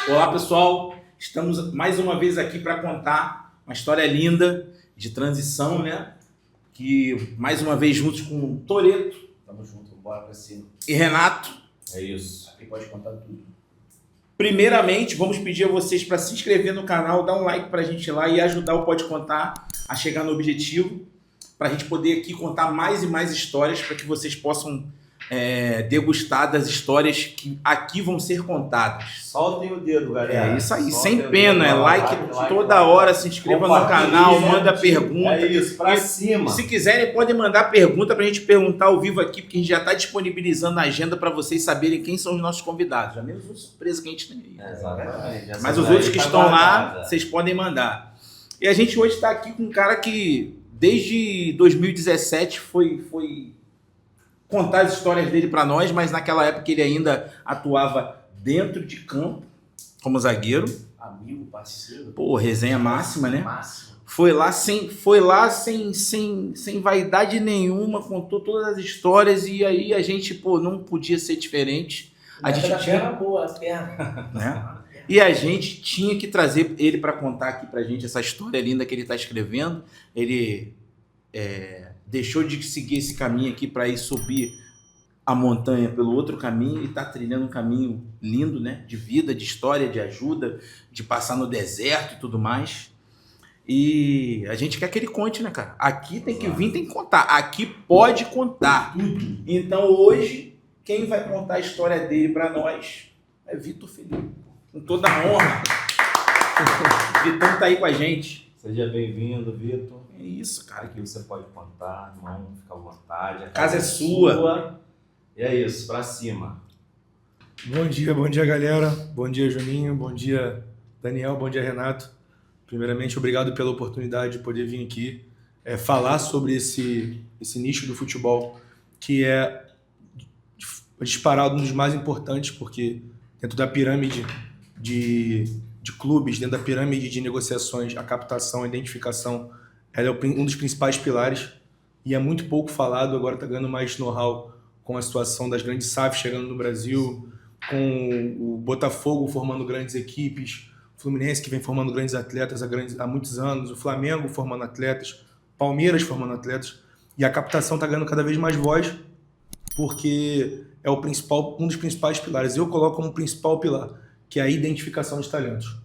Olá, pessoal. Estamos mais uma vez aqui para contar uma história linda de transição, né? Que mais uma vez juntos com Toreto Tamo junto, bora pra cima. e Renato. É isso. Aqui pode contar tudo. Primeiramente, vamos pedir a vocês para se inscrever no canal, dar um like para a gente lá e ajudar o Pode Contar a chegar no objetivo, para a gente poder aqui contar mais e mais histórias, para que vocês possam degustar das histórias que aqui vão ser contadas. Soltem o dedo, galera. É isso aí, Soltem sem o pena, dedo, like toda hora, se inscreva no canal, manda pergunta. É isso, pra cima. Se quiserem, podem mandar pergunta pra gente perguntar ao vivo aqui, porque a gente já está disponibilizando a agenda para vocês saberem quem são os nossos convidados. Já menos uma surpresa que a gente tem aí. Exatamente. Mas os outros que estão lá, vocês podem mandar. E a gente hoje está aqui com um cara que desde 2017 foi contar as histórias dele para nós, mas naquela época ele ainda atuava dentro de campo como zagueiro. Amigo, parceiro. Pô, resenha máxima, né? Máximo. Foi lá sem vaidade nenhuma, contou todas as histórias e aí a gente, pô, não podia ser diferente. A gente perna boa, a perna. Né? E a gente tinha que trazer ele para contar aqui pra gente essa história linda que ele está escrevendo. Ele deixou de seguir esse caminho aqui para ir subir a montanha pelo outro caminho e está trilhando um caminho lindo, né? De vida, de história, de ajuda, de passar no deserto e tudo mais. E a gente quer que ele conte, né, cara? Aqui tem que vir, tem que contar. Aqui pode contar tudo. Então hoje, quem vai contar a história dele para nós é Vitor Felipe. Com toda a honra. Vitão tá aí com a gente. Seja bem-vindo, Vitor. É isso, cara. Aqui você pode contar, irmão, fica à vontade. A casa é sua. E é isso, pra cima. Bom dia, galera. Bom dia, Juninho. Bom dia, Daniel. Bom dia, Renato. Primeiramente, obrigado pela oportunidade de poder vir aqui falar sobre esse nicho do futebol, que é disparado um dos mais importantes, porque dentro da pirâmide de clubes, dentro da pirâmide de negociações, a captação, a identificação, ela é um dos principais pilares e é muito pouco falado. Agora está ganhando mais know-how com a situação das grandes SAFs chegando no Brasil, com o Botafogo formando grandes equipes, o Fluminense que vem formando grandes atletas há muitos anos, o Flamengo formando atletas, Palmeiras formando atletas, e a captação está ganhando cada vez mais voz, porque é um dos principais pilares. Eu coloco como principal pilar, que é a identificação de talentos.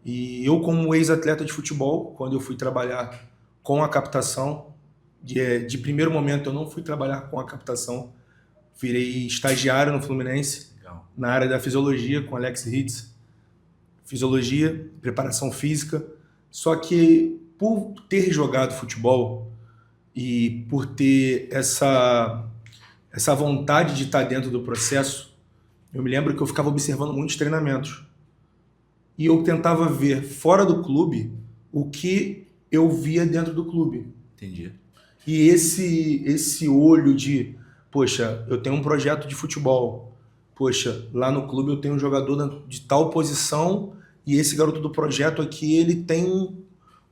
E eu, como ex-atleta de futebol, quando eu fui trabalhar com a captação, de primeiro momento eu não fui trabalhar com a captação, virei estagiário no Fluminense, legal, na área da fisiologia com Alex Hitz, fisiologia, preparação física. Só que por ter jogado futebol e por ter essa vontade de estar dentro do processo, eu me lembro que eu ficava observando muitos treinamentos e eu tentava ver fora do clube o que eu via dentro do clube. Entendi. E esse olho de, poxa, eu tenho um projeto de futebol, poxa, lá no clube eu tenho um jogador de tal posição e esse garoto do projeto aqui, ele tem um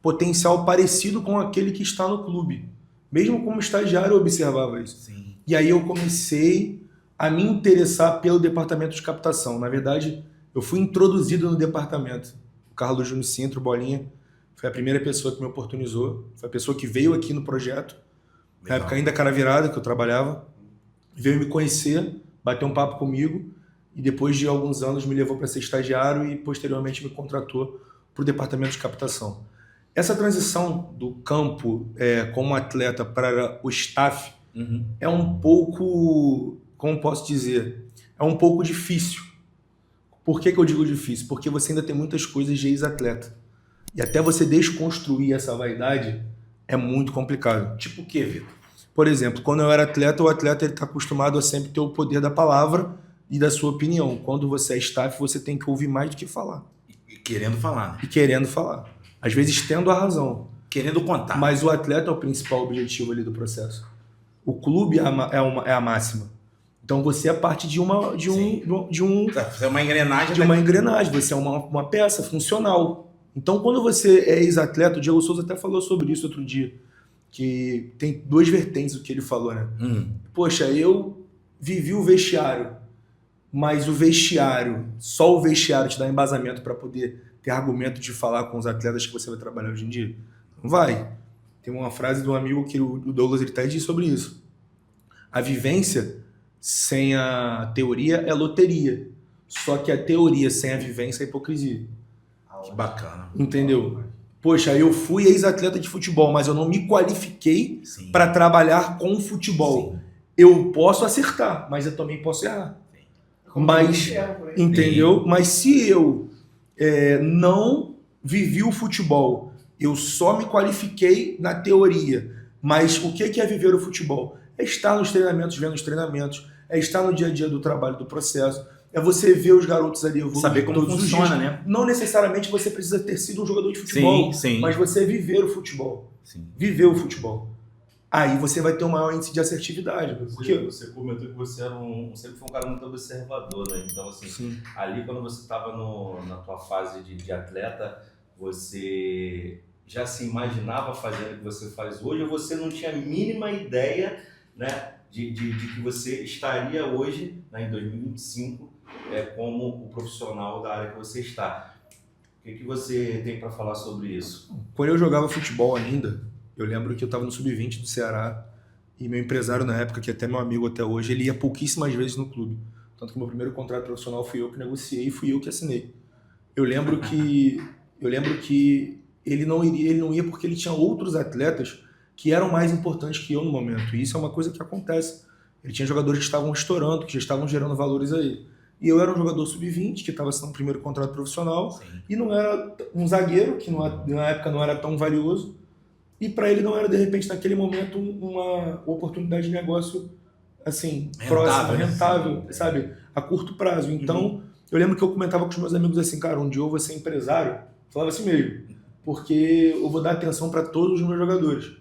potencial parecido com aquele que está no clube. Mesmo como estagiário eu observava isso. Sim. E aí eu comecei a me interessar pelo departamento de captação. Na verdade, eu fui introduzido no departamento. O Carlos Júnior Cintro, Bolinha, foi a primeira pessoa que me oportunizou, foi a pessoa que veio aqui no projeto, na época ainda cara virada, que eu trabalhava, veio me conhecer, bateu um papo comigo e depois de alguns anos me levou para ser estagiário e posteriormente me contratou para o departamento de captação. Essa transição do campo como atleta para o staff é um pouco, como posso dizer, é um pouco difícil. Por que eu digo difícil? Porque você ainda tem muitas coisas de ex-atleta. E até você desconstruir essa vaidade é muito complicado. Tipo o quê, Vitor? Por exemplo, quando eu era atleta, o atleta está acostumado a sempre ter o poder da palavra e da sua opinião. Quando você é staff, você tem que ouvir mais do que falar. E querendo falar, né? E querendo falar. Às vezes tendo a razão. Querendo contar. Mas o atleta é o principal objetivo ali do processo. O clube é a máxima. Então você é parte de uma engrenagem. Você é uma peça funcional. Então, quando você é ex-atleta, o Diego Souza até falou sobre isso outro dia, que tem duas vertentes do que ele falou, né? Poxa, eu vivi o vestiário. mas o vestiário, só o vestiário te dá embasamento para poder ter argumento de falar com os atletas que você vai trabalhar hoje em dia? Não vai. Tem uma frase de um amigo que o Douglas ele até diz sobre isso. A vivência sem a teoria é loteria. Só que a teoria sem a vivência é hipocrisia. Que bacana. Entendeu? Poxa, eu fui ex-atleta de futebol, mas eu não me qualifiquei Sim. para trabalhar com futebol. Sim. Eu posso acertar, mas eu também posso errar. Mas, entendeu? Mas se eu não vivi o futebol, eu só me qualifiquei na teoria. Mas o que é viver o futebol? É estar nos treinamentos, vendo os treinamentos, é estar no dia a dia do trabalho, do processo, é você ver os garotos ali evoluir Saber como todos funciona, os dias. né? Não necessariamente você precisa ter sido um jogador de futebol, Sim. mas você viver o futebol. Sim. Viver o futebol. Aí você vai ter um maior índice de assertividade. Porque... Você comentou que você sempre foi um cara muito observador, né? Então, assim, Sim. ali quando você estava na tua fase de atleta, você já se imaginava fazendo o que você faz hoje, ou você não tinha a mínima ideia, né, de que você estaria hoje, né, em 2025, como o profissional da área que você está? O que você tem para falar sobre isso? Quando eu jogava futebol ainda, eu lembro que eu estava no Sub-20 do Ceará e meu empresário na época, que é até meu amigo até hoje, ele ia pouquíssimas vezes no clube. Tanto que meu primeiro contrato profissional fui eu que negociei e fui eu que assinei. Eu lembro que ele não ia porque ele tinha outros atletas que eram mais importantes que eu no momento. E isso é uma coisa que acontece. Ele tinha jogadores que estavam estourando, que já estavam gerando valores a ele. E eu era um jogador sub-20, que estava assinando o primeiro contrato profissional, Sim. e não era um zagueiro, que na época não era tão valioso, e para ele não era, de repente, naquele momento, uma oportunidade de negócio assim, próxima, rentável, sabe? A curto prazo. Então, eu lembro que eu comentava com os meus amigos assim, cara, um dia eu vou ser empresário. Eu falava assim mesmo, porque eu vou dar atenção para todos os meus jogadores.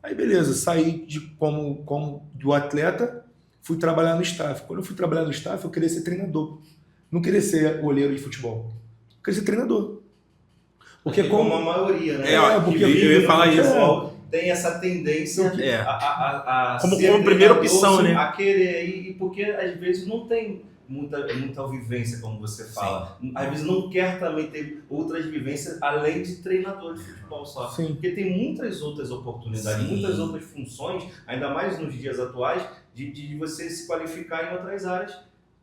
Aí, beleza, saí como do atleta, fui trabalhar no staff. Quando eu fui trabalhar no staff, eu queria ser treinador. Não queria ser olheiro de futebol. Eu queria ser treinador. Porque como a maioria, né? Porque eu ia falar isso. Tem essa tendência a como ser primeira opção, né? A querer, e porque às vezes não tem muita vivência, como você fala. Sim. Às vezes não quer também ter outras vivências além de treinador de futebol só. Sim. Porque tem muitas outras oportunidades, Sim. muitas outras funções, ainda mais nos dias atuais, de você se qualificar em outras áreas.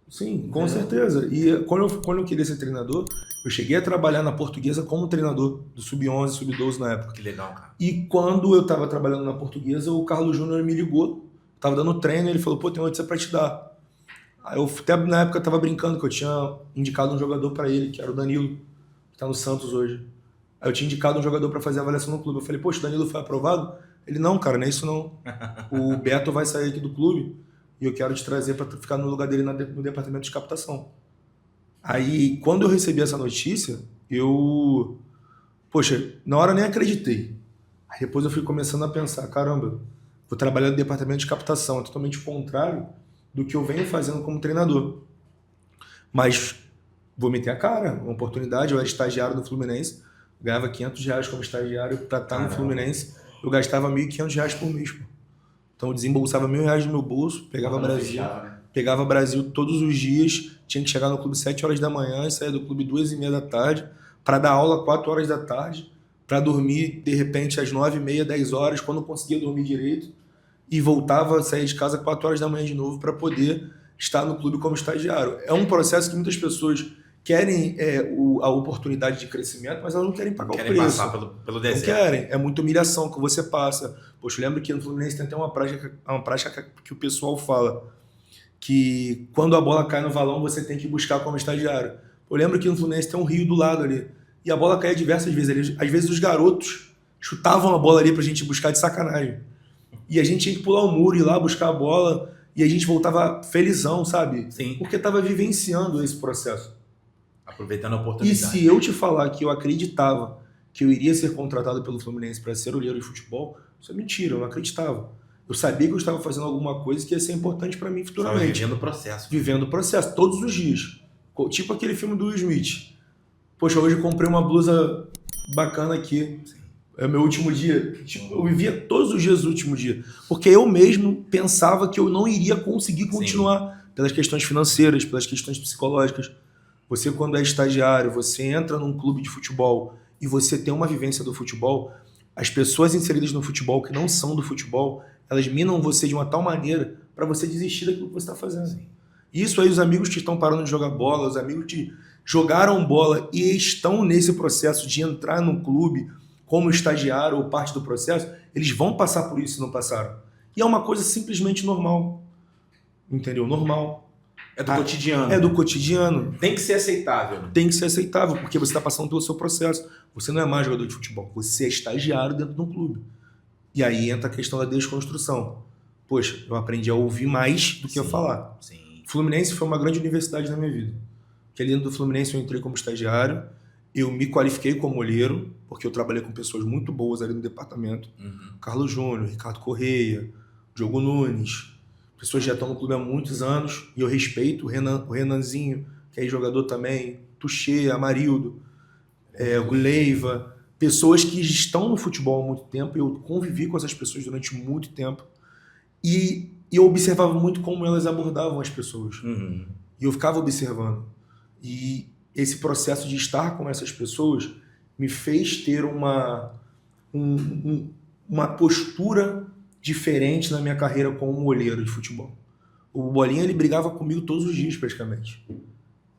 Sim, com certeza. E quando eu queria ser treinador, eu cheguei a trabalhar na Portuguesa como treinador do Sub-11, Sub-12 na época. Que legal, cara. E quando eu estava trabalhando na Portuguesa, o Carlos Júnior me ligou, estava dando treino, e ele falou, pô, tem uma notícia para te dar. Aí eu até na época estava brincando que eu tinha indicado um jogador para ele, que era o Danilo, que está no Santos hoje. Aí eu tinha indicado um jogador para fazer avaliação no clube. Eu falei, poxa, o Danilo foi aprovado? Ele, não, cara, não é isso não. O Beto vai sair aqui do clube e eu quero te trazer para ficar no lugar dele no departamento de captação. Aí, quando eu recebi essa notícia, poxa, na hora nem acreditei. Aí depois eu fui começando a pensar, caramba, vou trabalhar no departamento de captação, é totalmente o contrário do que eu venho fazendo como treinador. Mas vou meter a cara, uma oportunidade, eu era estagiário no Fluminense, ganhava R$500 como estagiário para estar no Fluminense, eu gastava R$1.500 por mês. Pô. Então eu desembolsava R$1.000 do meu bolso, pegava Brasil todos os dias, tinha que chegar no clube 7 horas da manhã e sair do clube 2h30 da tarde, para dar aula 4 horas da tarde, para dormir de repente às 9h30, 10 horas, quando eu conseguia dormir direito, e voltava, saía de casa 4 horas da manhã de novo para poder estar no clube como estagiário. É um processo que muitas pessoas querem a oportunidade de crescimento, mas elas não querem pagar o preço. Querem passar pelo deserto. Não querem. É muita humilhação que você passa. Poxa, eu lembro que no Fluminense tem até uma prática que o pessoal fala, que quando a bola cai no valão, você tem que buscar como estagiário. Eu lembro que no Fluminense tem um rio do lado ali, e a bola caía diversas vezes. Às vezes os garotos chutavam a bola ali pra gente buscar de sacanagem. E a gente tinha que pular o muro, ir lá buscar a bola, e a gente voltava felizão, sabe? Sim. Porque tava vivenciando esse processo. Aproveitando a oportunidade. E se eu te falar que eu acreditava que eu iria ser contratado pelo Fluminense para ser olheiro de futebol, isso é mentira, eu não acreditava. Eu sabia que eu estava fazendo alguma coisa que ia ser importante para mim futuramente. Vivendo o processo. Vivendo o processo, todos os dias. Tipo aquele filme do Will Smith. Poxa, hoje eu comprei uma blusa bacana aqui. É o meu último dia. Tipo, eu vivia todos os dias o último dia. Porque eu mesmo pensava que eu não iria conseguir continuar pelas questões financeiras, pelas questões psicológicas. Você, quando é estagiário, você entra num clube de futebol e você tem uma vivência do futebol, as pessoas inseridas no futebol que não são do futebol, elas minam você de uma tal maneira para você desistir daquilo que você está fazendo. Isso aí, os amigos que estão parando de jogar bola, os amigos que jogaram bola e estão nesse processo de entrar no clube como estagiário ou parte do processo, eles vão passar por isso se não passaram. E é uma coisa simplesmente normal. Entendeu? Normal. É do cotidiano. É do cotidiano. Tem que ser aceitável. Né? Tem que ser aceitável, porque você está passando pelo seu processo. Você não é mais jogador de futebol, você é estagiário dentro de um clube. E aí entra a questão da desconstrução. Poxa, eu aprendi a ouvir mais do que a falar. Sim. Fluminense foi uma grande universidade na minha vida. Porque dentro do Fluminense eu entrei como estagiário, eu me qualifiquei como olheiro, porque eu trabalhei com pessoas muito boas ali no departamento. Carlos Júnior, Ricardo Correia, Diogo Nunes, pessoas que já estão no clube há muitos anos, e eu respeito o Renanzinho, que é jogador também, Tuchê, Amarildo, o Leiva, pessoas que estão no futebol há muito tempo, eu convivi com essas pessoas durante muito tempo, e eu observava muito como elas abordavam as pessoas. E eu ficava observando. E esse processo de estar com essas pessoas me fez ter uma postura diferente na minha carreira como olheiro de futebol. O Bolinha, ele brigava comigo todos os dias, praticamente.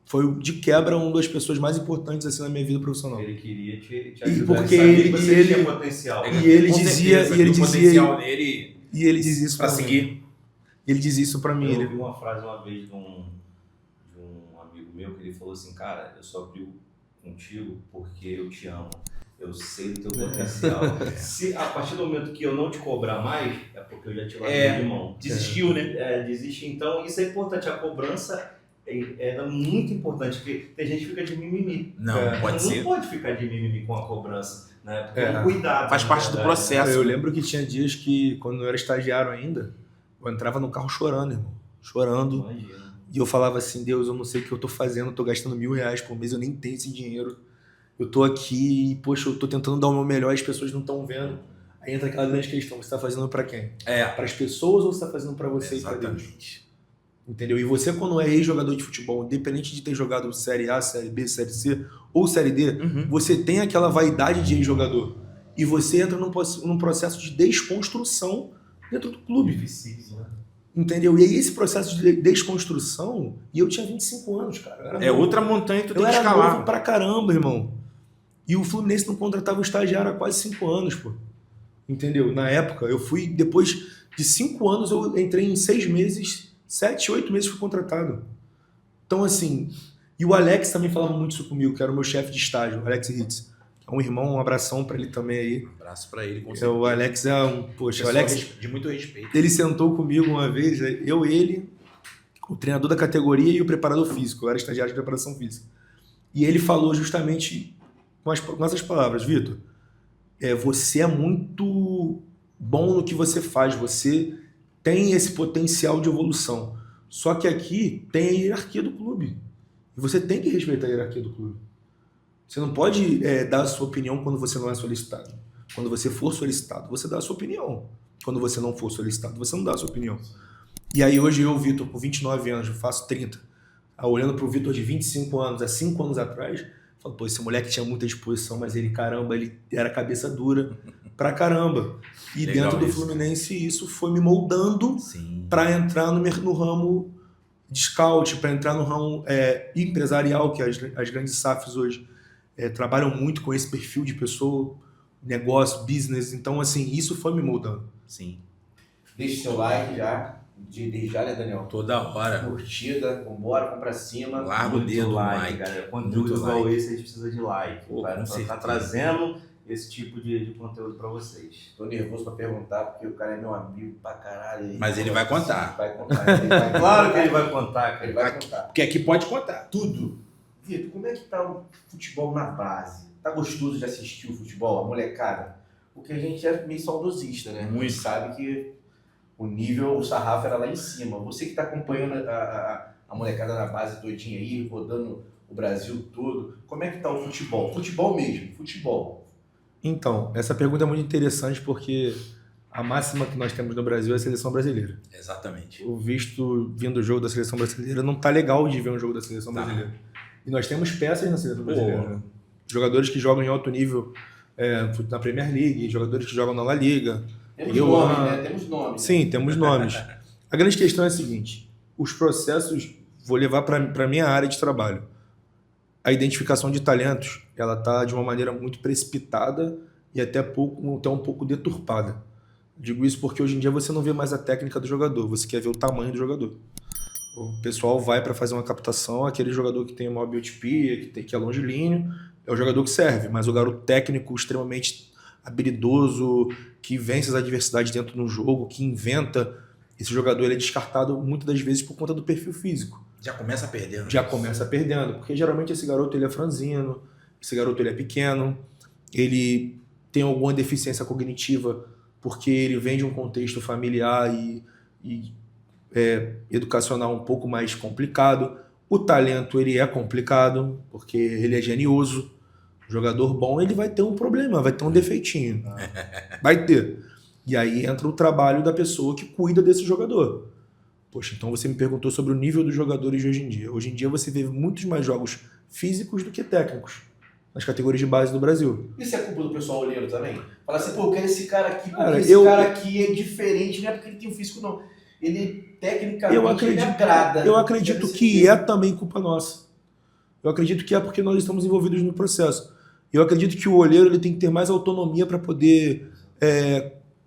Foi, de quebra, uma das pessoas mais importantes assim, na minha vida profissional. Ele queria te ajudar. Porque ele tinha potencial. E ele dizia... potencial nele e ele dizia isso para pra seguir. mim. Ele dizia isso pra mim. Eu Ele... ouvi uma frase uma vez de um amigo meu, que ele falou assim, cara, eu só brigo contigo porque eu te amo. Eu sei do teu potencial. Se a partir do momento que eu não te cobrar mais, é porque eu já te larguei de mão. Desistiu, né? Desiste. Então, isso é importante. A cobrança é muito importante, porque tem gente que fica de mimimi. Não, pode ser. Não pode ficar de mimimi com a cobrança, né? Porque é um cuidado. Faz parte do processo. Eu lembro que tinha dias que, quando eu era estagiário ainda, eu entrava no carro chorando, irmão. Chorando. Imagina. E eu falava assim, Deus, eu não sei o que eu tô fazendo, eu tô gastando R$1.000 por mês, eu nem tenho esse dinheiro. Eu tô aqui e, poxa, eu tô tentando dar o meu melhor e as pessoas não estão vendo. Aí entra aquela grande questão, você tá fazendo pra quem? Para as pessoas ou você tá fazendo pra você e pra Deus? Entendeu? E você, quando é ex-jogador de futebol, independente de ter jogado Série A, Série B, Série C ou Série D, você tem aquela vaidade de ex-jogador. E você entra num processo de desconstrução dentro do clube. Difícil, né? Entendeu? E aí esse processo de desconstrução, e eu tinha 25 anos, cara. Outra montanha que tu tem que escalar. Eu era escalar. novo pra caramba, irmão. E o Fluminense não contratava o estagiário há quase 5 anos, pô. Entendeu? Na época, eu fui, depois de 5 anos, eu entrei em 6 meses, 7, 8 meses fui contratado. Então, assim, e o Alex também falava muito isso comigo, que era o meu chefe de estágio, o Alex Hitz. É um irmão, um abração pra ele também aí. Um abraço pra ele, com certeza. O Alex é um... Poxa, o Alex... de muito respeito. Ele sentou comigo uma vez, ele, o treinador da categoria e o preparador físico. Eu era estagiário de preparação física. E ele falou justamente com essas palavras, Vitor, você é muito bom no que você faz, você tem esse potencial de evolução. Só que aqui tem a hierarquia do clube. E você tem que respeitar a hierarquia do clube. Você não pode dar a sua opinião quando você não é solicitado. Quando você for solicitado, você dá a sua opinião. Quando você não for solicitado, você não dá a sua opinião. E aí hoje eu, Vitor, com 29 anos, eu faço 30. Olhando pro Vitor de 25 anos, há 5 anos atrás, falo, pô, esse moleque tinha muita disposição, mas ele, caramba, ele era cabeça dura pra caramba. E legal dentro do isso. Fluminense isso foi me moldando para entrar no ramo de scout, para entrar no ramo empresarial, que as grandes SAFs hoje trabalham muito com esse perfil de pessoa, negócio, business. Então, assim, isso foi me moldando. Sim. Deixe seu like já. Desde já, né, Daniel? Toda hora. Curtida, vambora, vamos pra cima. Larga o dedo no like. Galera. Conteúdo igual esse, a gente precisa de like. Pô, Pra com estar certeza. trazendo esse tipo de conteúdo pra vocês. Tô nervoso pra perguntar, porque o cara é meu amigo pra caralho. Mas ele vai contar. Vai contar. Ele vai Claro que ele vai contar, Ele cara. vai contar. Porque aqui pode contar. Tudo. Vitor, como é que tá o futebol na base? Tá gostoso de assistir o futebol, a molecada? Porque a gente é meio saudosista, né? Muito. A gente sabe que o nível, o sarrafo era lá em cima. Você que tá acompanhando a molecada na base todinha aí, rodando o Brasil todo, como é que tá o futebol? Futebol mesmo, futebol. Então, essa pergunta é muito interessante porque a máxima que nós temos no Brasil é a seleção brasileira. Exatamente. O visto vindo do jogo da seleção brasileira não tá legal de ver um jogo da seleção brasileira. E nós temos peças na seleção brasileira. Né? Jogadores que jogam em alto nível na Premier League, jogadores que jogam na La Liga. Temos nome, né? Temos nome. Sim, temos nomes. A grande questão é a seguinte, os processos, vou levar para a minha área de trabalho. A identificação de talentos, ela está de uma maneira muito precipitada e até um pouco deturpada. Digo isso porque hoje em dia você não vê mais a técnica do jogador, você quer ver o tamanho do jogador. O pessoal vai para fazer uma captação, aquele jogador que tem uma biotipia, que é longilíneo, é o jogador que serve, mas o garoto técnico extremamente habilidoso, que vence as adversidades dentro do jogo, que inventa, esse jogador ele é descartado muitas das vezes por conta do perfil físico. Já começa perdendo. Já começa perdendo, porque geralmente esse garoto ele é franzino, esse garoto ele é pequeno, ele tem alguma deficiência cognitiva porque ele vem de um contexto familiar e educacional um pouco mais complicado. O talento ele é complicado porque ele é genioso. O jogador bom ele vai ter um problema, vai ter um defeitinho. Vai ter. E aí entra o trabalho da pessoa que cuida desse jogador. Poxa, então você me perguntou sobre o nível dos jogadores de hoje em dia. Hoje em dia você vê muitos mais jogos físicos do que técnicos nas categorias de base do Brasil. Isso é culpa do pessoal olheiro também? Fala assim, pô, eu quero esse cara aqui, porque Cara, esse cara aqui é diferente, não é porque ele tem um físico, não. Ele, tecnicamente, ele agrada. Eu acredito que é também culpa nossa. Eu acredito que é porque nós estamos envolvidos no processo. Eu acredito que o olheiro ele tem que ter mais autonomia para poder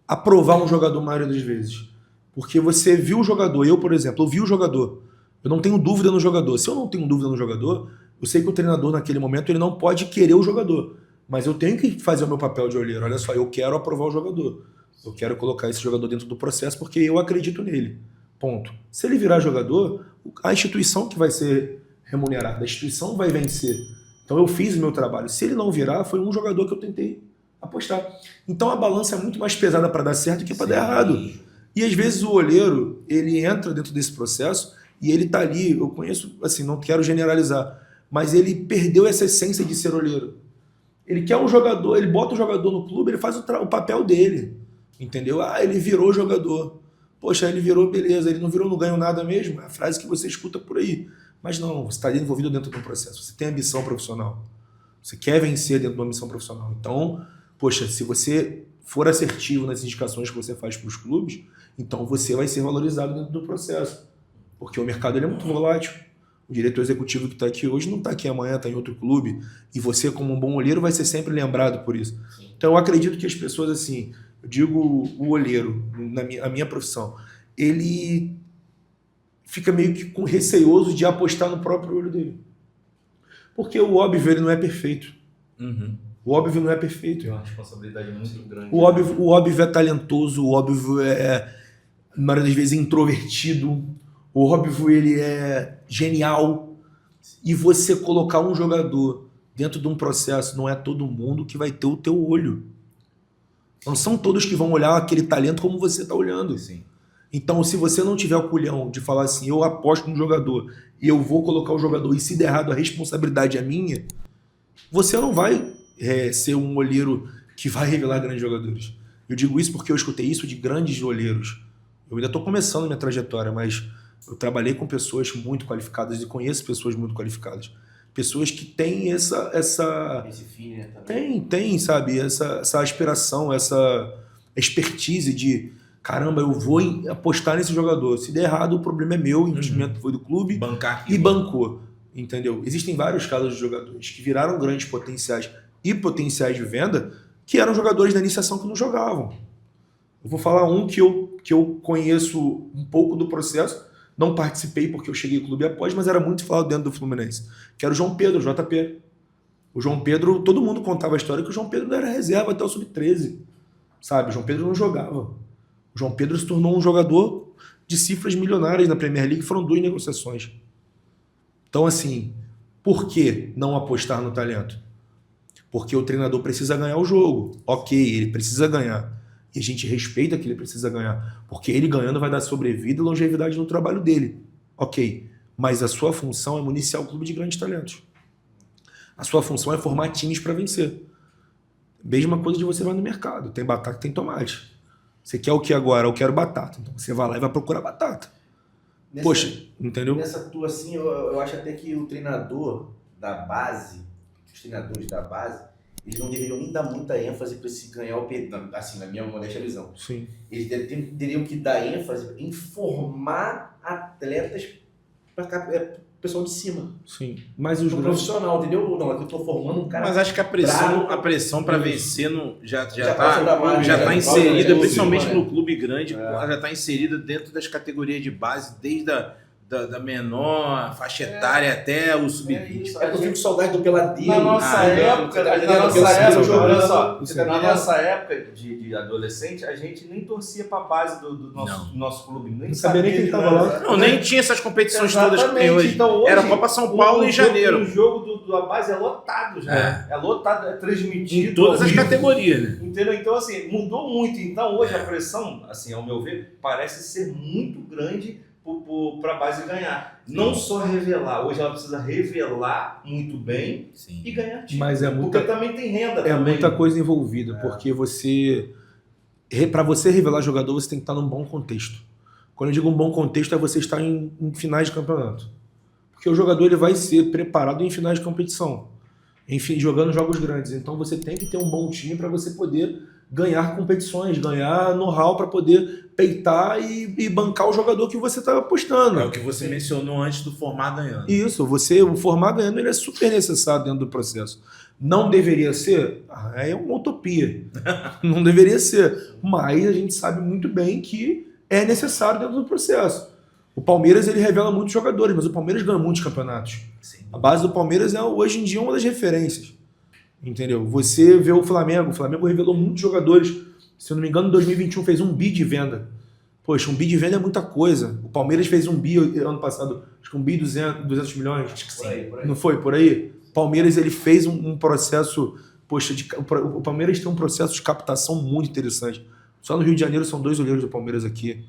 aprovar um jogador a maioria das vezes. Porque você viu o jogador, eu, por exemplo, eu vi o jogador. Eu não tenho dúvida no jogador. Se eu não tenho dúvida no jogador, eu sei que o treinador naquele momento ele não pode querer o jogador. Mas eu tenho que fazer o meu papel de olheiro. Olha só, eu quero aprovar o jogador. Eu quero colocar esse jogador dentro do processo porque eu acredito nele. Ponto. Se ele virar jogador, a instituição que vai ser remunerada, a instituição vai vencer. Então eu fiz o meu trabalho. Se ele não virar, foi um jogador que eu tentei apostar. Então a balança é muito mais pesada para dar certo que para dar errado. E às vezes o olheiro, ele entra dentro desse processo e ele tá ali, eu conheço, assim, não quero generalizar, mas ele perdeu essa essência de ser olheiro. Ele quer um jogador, ele bota o jogador no clube, ele faz o papel dele, entendeu? Ah, ele virou jogador. Poxa, ele virou, beleza, ele não virou, não ganhou nada mesmo, é a frase que você escuta por aí. Mas não, você está envolvido dentro do processo, você tem ambição profissional, você quer vencer dentro de uma missão profissional. Então, poxa, se você for assertivo nas indicações que você faz para os clubes, então você vai ser valorizado dentro do processo. Porque o mercado ele é muito volátil. O diretor executivo que está aqui hoje não está aqui amanhã, está em outro clube. E você, como um bom olheiro, vai ser sempre lembrado por isso. Sim. Então eu acredito que as pessoas, assim, eu digo o olheiro, a minha profissão, ele fica meio que receoso de apostar no próprio olho dele. Porque o óbvio ele não é perfeito. Uhum. O óbvio não é perfeito. Tem uma responsabilidade muito grande. O óbvio é talentoso, o óbvio é, na maioria das vezes, introvertido. O óbvio ele é genial. E você colocar um jogador dentro de um processo, não é todo mundo que vai ter o teu olho. Não são todos que vão olhar aquele talento como você está olhando. Sim. Então, se você não tiver o culhão de falar assim, eu aposto no jogador e eu vou colocar o jogador e se der errado a responsabilidade é minha, você não vai ser um olheiro que vai revelar grandes jogadores. Eu digo isso porque eu escutei isso de grandes olheiros. Eu ainda estou começando a minha trajetória, mas eu trabalhei com pessoas muito qualificadas e conheço pessoas muito qualificadas. Pessoas que têm essa Esse fim, né, também. tem, sabe, essa aspiração, essa expertise de caramba, eu vou apostar nesse jogador. Se der errado, o problema é meu, o investimento foi do clube Bancar e bancou. Entendeu? Existem vários casos de jogadores que viraram grandes potenciais e potenciais de venda que eram jogadores da iniciação que não jogavam. Eu vou falar um que eu conheço um pouco do processo, não participei porque eu cheguei ao clube após, mas era muito falado dentro do Fluminense, que era o João Pedro, o JP. O João Pedro, todo mundo contava a história que o João Pedro não era reserva até o sub-13, sabe? O João Pedro não jogava. O João Pedro se tornou um jogador de cifras milionárias na Premier League, foram 2 negociações. Então, assim, por que não apostar no talento? Porque o treinador precisa ganhar o jogo. Ok, ele precisa ganhar. E a gente respeita que ele precisa ganhar. Porque ele ganhando vai dar sobrevida e longevidade no trabalho dele. Ok, mas a sua função é municiar o clube de grandes talentos. A sua função é formar times para vencer. Mesma coisa de você vai no mercado. Tem batata, tem tomate. Você quer o que agora? Eu quero batata. Então você vai lá e vai procurar batata. Poxa, entendeu? Nessa tua, assim, eu acho até que o treinador da base, os treinadores da base, eles não deveriam nem dar muita ênfase para esse ganhar ou perder, assim, na minha modesta visão. Sim. Eles teriam que dar ênfase em formar atletas para o pessoal de cima. Sim. Mas os Um profissional, entendeu? Não, é que eu tô formando um cara. Mas acho que bravo. a pressão para vencer Já passa da margem, já né? tá Passa inserida, da principalmente cima, né? no clube grande, já está inserida dentro das categorias de base, desde da menor faixa etária até o sub-20. É que eu fico com saudade do peladeiro. Na nossa época, olha só, na nossa época de adolescente, a gente nem torcia para a base do nosso clube. Nem Não sabia nem quem que tava lá. Não, nem tinha essas competições todas que tem hoje. Então, hoje Era Copa São Paulo em janeiro. O jogo da base é lotado já. É lotado, é transmitido. Em todas ao as vivo. categorias, né? Entendeu? Então, assim, mudou muito. Então, hoje a pressão, assim, ao meu ver, parece ser muito grande para a base ganhar. Não só revelar. Hoje ela precisa revelar muito bem e ganhar título. Mas é muita, porque também tem renda. é também. muita coisa envolvida, porque para você revelar jogador, você tem que estar num bom contexto. Quando eu digo um bom contexto, é você estar em finais de campeonato. Porque o jogador ele vai ser preparado em finais de competição, enfim, jogando jogos grandes. Então você tem que ter um bom time para você poder ganhar competições, ganhar know-how para poder peitar e bancar o jogador que você está apostando. É o que você mencionou antes do formar ganhando. Isso, o formar ganhando ele é super necessário dentro do processo. Não deveria ser? É uma utopia. Não deveria ser. Mas a gente sabe muito bem que é necessário dentro do processo. O Palmeiras ele revela muitos jogadores, mas o Palmeiras ganha muitos campeonatos. Sim. A base do Palmeiras é hoje em dia uma das referências. Entendeu? Você vê o Flamengo revelou muitos jogadores. Se eu não me engano, em 2021 fez um bi de venda. Poxa, um bi de venda é muita coisa. O Palmeiras fez um bi ano passado, acho que um bi 200 milhões. Acho que sim. Por aí. Não foi por aí? O Palmeiras ele fez um processo. Poxa, o Palmeiras tem um processo de captação muito interessante. Só no Rio de Janeiro são 2 olheiros do Palmeiras aqui.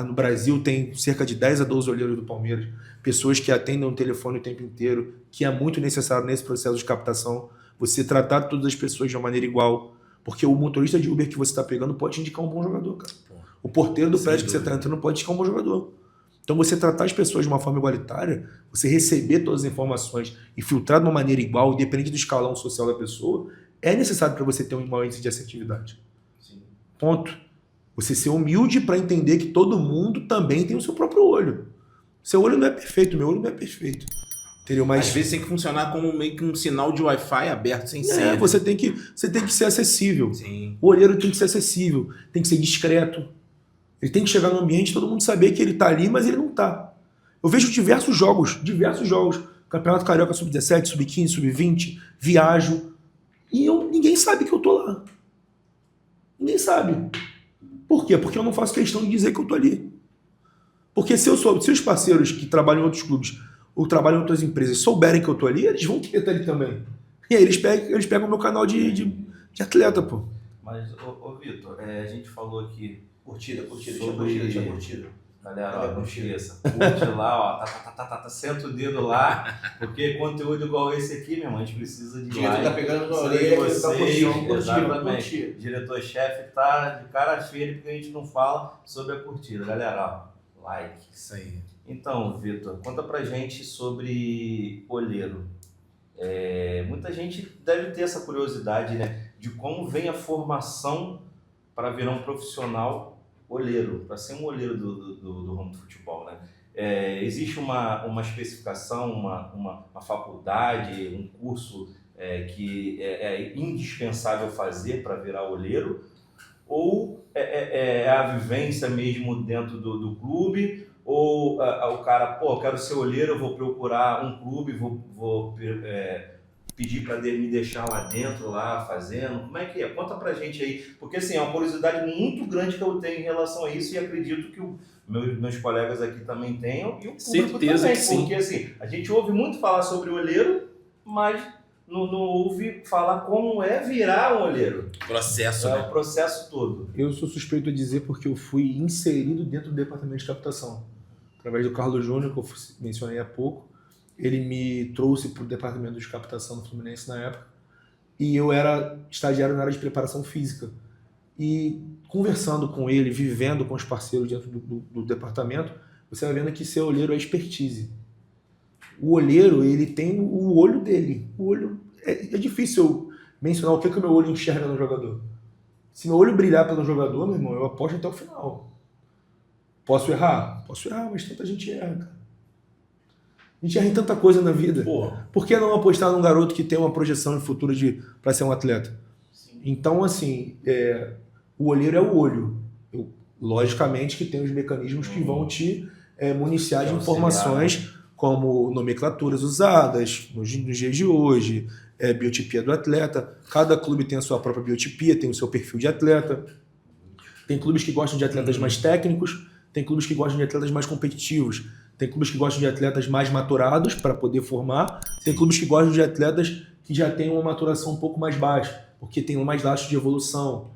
No Brasil tem cerca de 10 a 12 olheiros do Palmeiras. Pessoas que atendem o telefone o tempo inteiro, que é muito necessário nesse processo de captação. Você tratar todas as pessoas de uma maneira igual. Porque o motorista de Uber que você está pegando pode indicar um bom jogador, cara. O porteiro do prédio que você está entrando pode indicar um bom jogador. Então você tratar as pessoas de uma forma igualitária, você receber todas as informações e filtrar de uma maneira igual, independente do escalão social da pessoa, é necessário para você ter um maior índice de assertividade. Sim. Ponto. Você ser humilde para entender que todo mundo também tem o seu próprio olho. Seu olho não é perfeito, meu olho não é perfeito. Entendeu? Mas Às vezes tem que funcionar como meio que um sinal de Wi-Fi aberto sem ser. você tem que ser acessível. Sim. O olheiro tem que ser acessível, tem que ser discreto. Ele tem que chegar no ambiente e todo mundo saber que ele está ali, mas ele não está. Eu vejo diversos jogos. Campeonato Carioca Sub-17, Sub-15, Sub-20, viajo. E ninguém sabe que eu tô lá. Ninguém sabe. Por quê? Porque eu não faço questão de dizer que eu tô ali. Porque se os parceiros que trabalham em outros clubes ou trabalham em outras empresas souberem que eu tô ali, eles vão querer estar ali também. E aí eles pegam o meu canal de atleta, pô. Mas, ô Vitor, a gente falou aqui. Curtida, Sobre- deixa curtida. Galera, ó, não esqueça. Curte lá, ó. Senta o dedo lá. Porque conteúdo igual esse aqui, meu irmão, a gente precisa de O diretor like. tá pegando na Precisa de orelha, ele tá vocês, curtindo, exatamente. curtindo. O diretor-chefe tá de cara feia porque a gente não fala sobre a curtida. Galera, ó, like. Isso aí. Então, Vitor, conta pra gente sobre olheiro. Muita gente deve ter essa curiosidade, né? De como vem a formação para virar um profissional olheiro, para ser um olheiro do ramo do futebol, né? Existe uma especificação, uma faculdade, um curso que é indispensável fazer para virar olheiro? Ou é a vivência mesmo dentro do clube? Ou o cara, pô, eu quero ser olheiro, eu vou procurar um clube, vou pedir para me deixar lá dentro, lá fazendo? Como é que é? Conta pra gente aí, porque assim, é uma curiosidade muito grande que eu tenho em relação a isso e acredito que meus colegas aqui também tenham e o público Certeza também, que sim. porque assim, a gente ouve muito falar sobre olheiro, mas não ouve falar como é virar um olheiro. Processo, É né? o processo todo. Eu sou suspeito a dizer porque eu fui inserido dentro do departamento de captação. Através do Carlos Júnior, que eu mencionei há pouco. Ele me trouxe para o departamento de captação do Fluminense na época. E eu era estagiário na área de preparação física. E conversando com ele, vivendo com os parceiros dentro do departamento, você vai vendo que ser olheiro é expertise. O olheiro, ele tem o olho dele. O olho é difícil eu mencionar o que o meu olho enxerga no jogador. Se meu olho brilhar pelo jogador, meu irmão, eu aposto até o final. Posso errar? Posso errar, mas tanta gente erra, cara. A gente erra em tanta coisa na vida. Porra. Por que não apostar num garoto que tem uma projeção de futuro para ser um atleta? Sim. Então, assim, o olheiro é o olho. Logicamente que tem os mecanismos que vão te municiar de informações como nomenclaturas usadas nos dias de hoje, biotipia do atleta. Cada clube tem a sua própria biotipia, tem o seu perfil de atleta. Tem clubes que gostam de atletas mais técnicos, tem clubes que gostam de atletas mais competitivos, tem clubes que gostam de atletas mais maturados para poder formar, tem clubes que gostam de atletas que já têm uma maturação um pouco mais baixa, porque tem mais laço de evolução.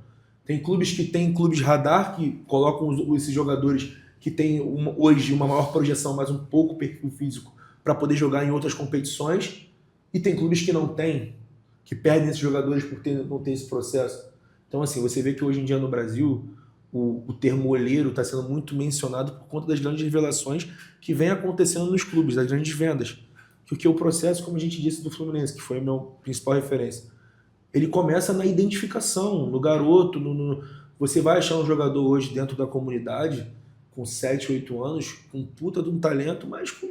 Tem clubes que têm clubes radar que colocam esses jogadores que têm hoje uma maior projeção, mas um pouco perfil físico para poder jogar em outras competições. E tem clubes que não têm, que perdem esses jogadores por não ter esse processo. Então, assim, você vê que hoje em dia no Brasil o termo olheiro está sendo muito mencionado por conta das grandes revelações que vem acontecendo nos clubes, das grandes vendas. Porque o processo, como a gente disse do Fluminense, que foi a minha principal referência, ele começa na identificação, no garoto. Você vai achar um jogador hoje dentro da comunidade, com 7, 8 anos, com puta de um talento, mas com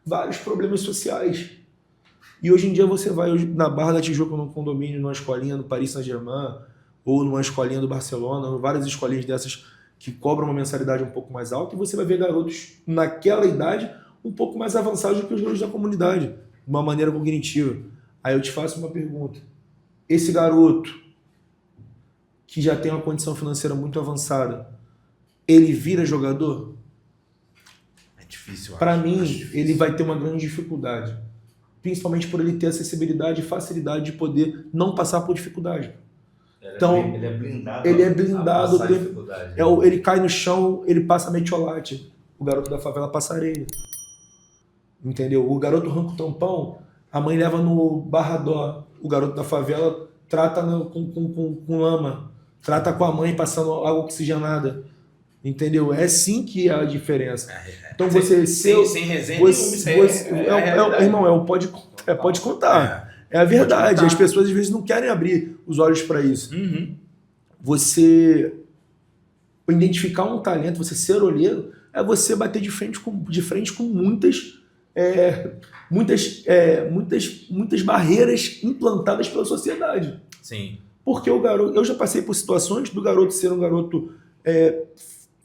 vários problemas sociais. E hoje em dia você vai na Barra da Tijuca, num condomínio, numa escolinha no Paris Saint-Germain, ou numa escolinha do Barcelona, várias escolinhas dessas que cobram uma mensalidade um pouco mais alta, e você vai ver garotos naquela idade um pouco mais avançados do que os garotos da comunidade, de uma maneira cognitiva. Aí eu te faço uma pergunta. Esse garoto que já tem uma condição financeira muito avançada, ele vira jogador? É difícil. Para mim, ele vai ter uma grande dificuldade. Principalmente por ele ter acessibilidade e facilidade de poder não passar por dificuldade. Então, ele é blindado. Ele é blindado. Ele cai no chão, ele passa metiolate. O garoto da favela passa areia. Entendeu? O garoto arranca o tampão, a mãe leva no barrador. O garoto da favela trata com lama. Trata com a mãe passando água oxigenada. Entendeu? É sim que é a diferença. Então você... Sem resenha nenhuma, irmão, pode contar. É a verdade. As pessoas às vezes não querem abrir os olhos para isso. Uhum. Você identificar um talento, você ser olheiro, é você bater de frente com muitas barreiras implantadas pela sociedade. Sim. Porque o garoto... Eu já passei por situações do garoto ser um garoto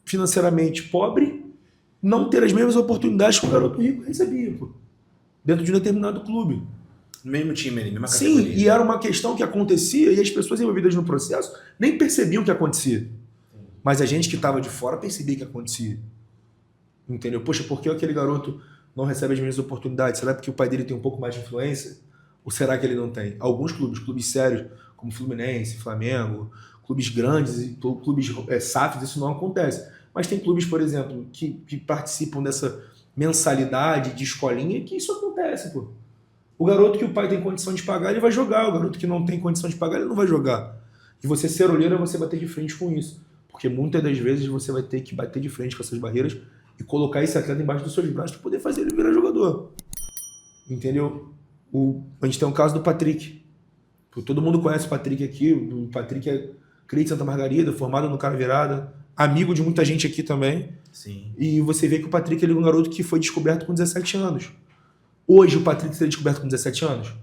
financeiramente pobre, não ter as mesmas oportunidades que o garoto rico recebia, pô, dentro de um determinado clube. Mesmo time ali, mesma categoria. Sim, e era uma questão que acontecia e as pessoas envolvidas no processo nem percebiam o que acontecia. Mas a gente que estava de fora percebia o que acontecia. Entendeu? Poxa, por que aquele garoto não recebe as mesmas oportunidades? Será porque o pai dele tem um pouco mais de influência? Ou será que ele não tem? Alguns clubes sérios, como Fluminense, Flamengo, clubes grandes, clubes SAFs, isso não acontece. Mas tem clubes, por exemplo, que participam dessa mensalidade de escolinha, que isso acontece, pô. O garoto que o pai tem condição de pagar, ele vai jogar. O garoto que não tem condição de pagar, ele não vai jogar. E você ser olheiro é você bater de frente com isso. Porque muitas das vezes você vai ter que bater de frente com essas barreiras e colocar esse atleta embaixo dos seus braços para poder fazer ele virar jogador. Entendeu? A gente tem um caso do Patrick. Todo mundo conhece o Patrick aqui. O Patrick é cria de Santa Margarida, formado no Cara Virada, amigo de muita gente aqui também. Sim. E você vê que o Patrick ele é um garoto que foi descoberto com 17 anos. Hoje o Patrick seria descoberto com 17 anos?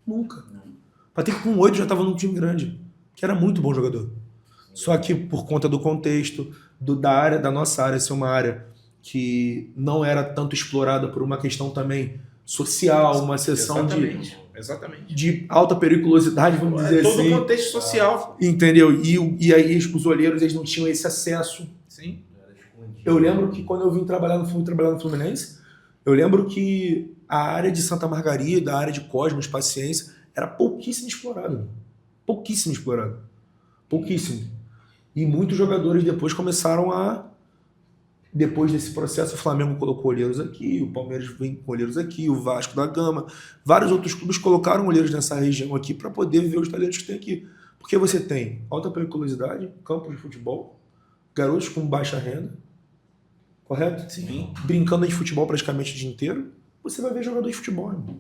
Nunca. O Patrick com 8 já estava num time grande, que era muito bom jogador. Só que por conta do contexto, da nossa área ser uma área que não era tanto explorada por uma questão também social, uma sessão de alta periculosidade, vamos dizer todo assim. Todo o contexto social. Entendeu? E aí os olheiros eles não tinham esse acesso. Sim. Eu lembro que quando eu vim trabalhar no Fluminense, eu lembro que a área de Santa Margarida, a área de Cosmos, Paciência, era pouquíssimo explorada. Pouquíssimo explorada. Pouquíssimo. E muitos jogadores depois começaram a... Depois desse processo, o Flamengo colocou olheiros aqui, o Palmeiras vem com olheiros aqui, o Vasco da Gama. Vários outros clubes colocaram olheiros nessa região aqui para poder ver os talentos que tem aqui. Porque você tem alta periculosidade, campos de futebol, garotos com baixa renda, correto? Sim. Brincando de futebol praticamente o dia inteiro, você vai ver jogador de futebol, irmão.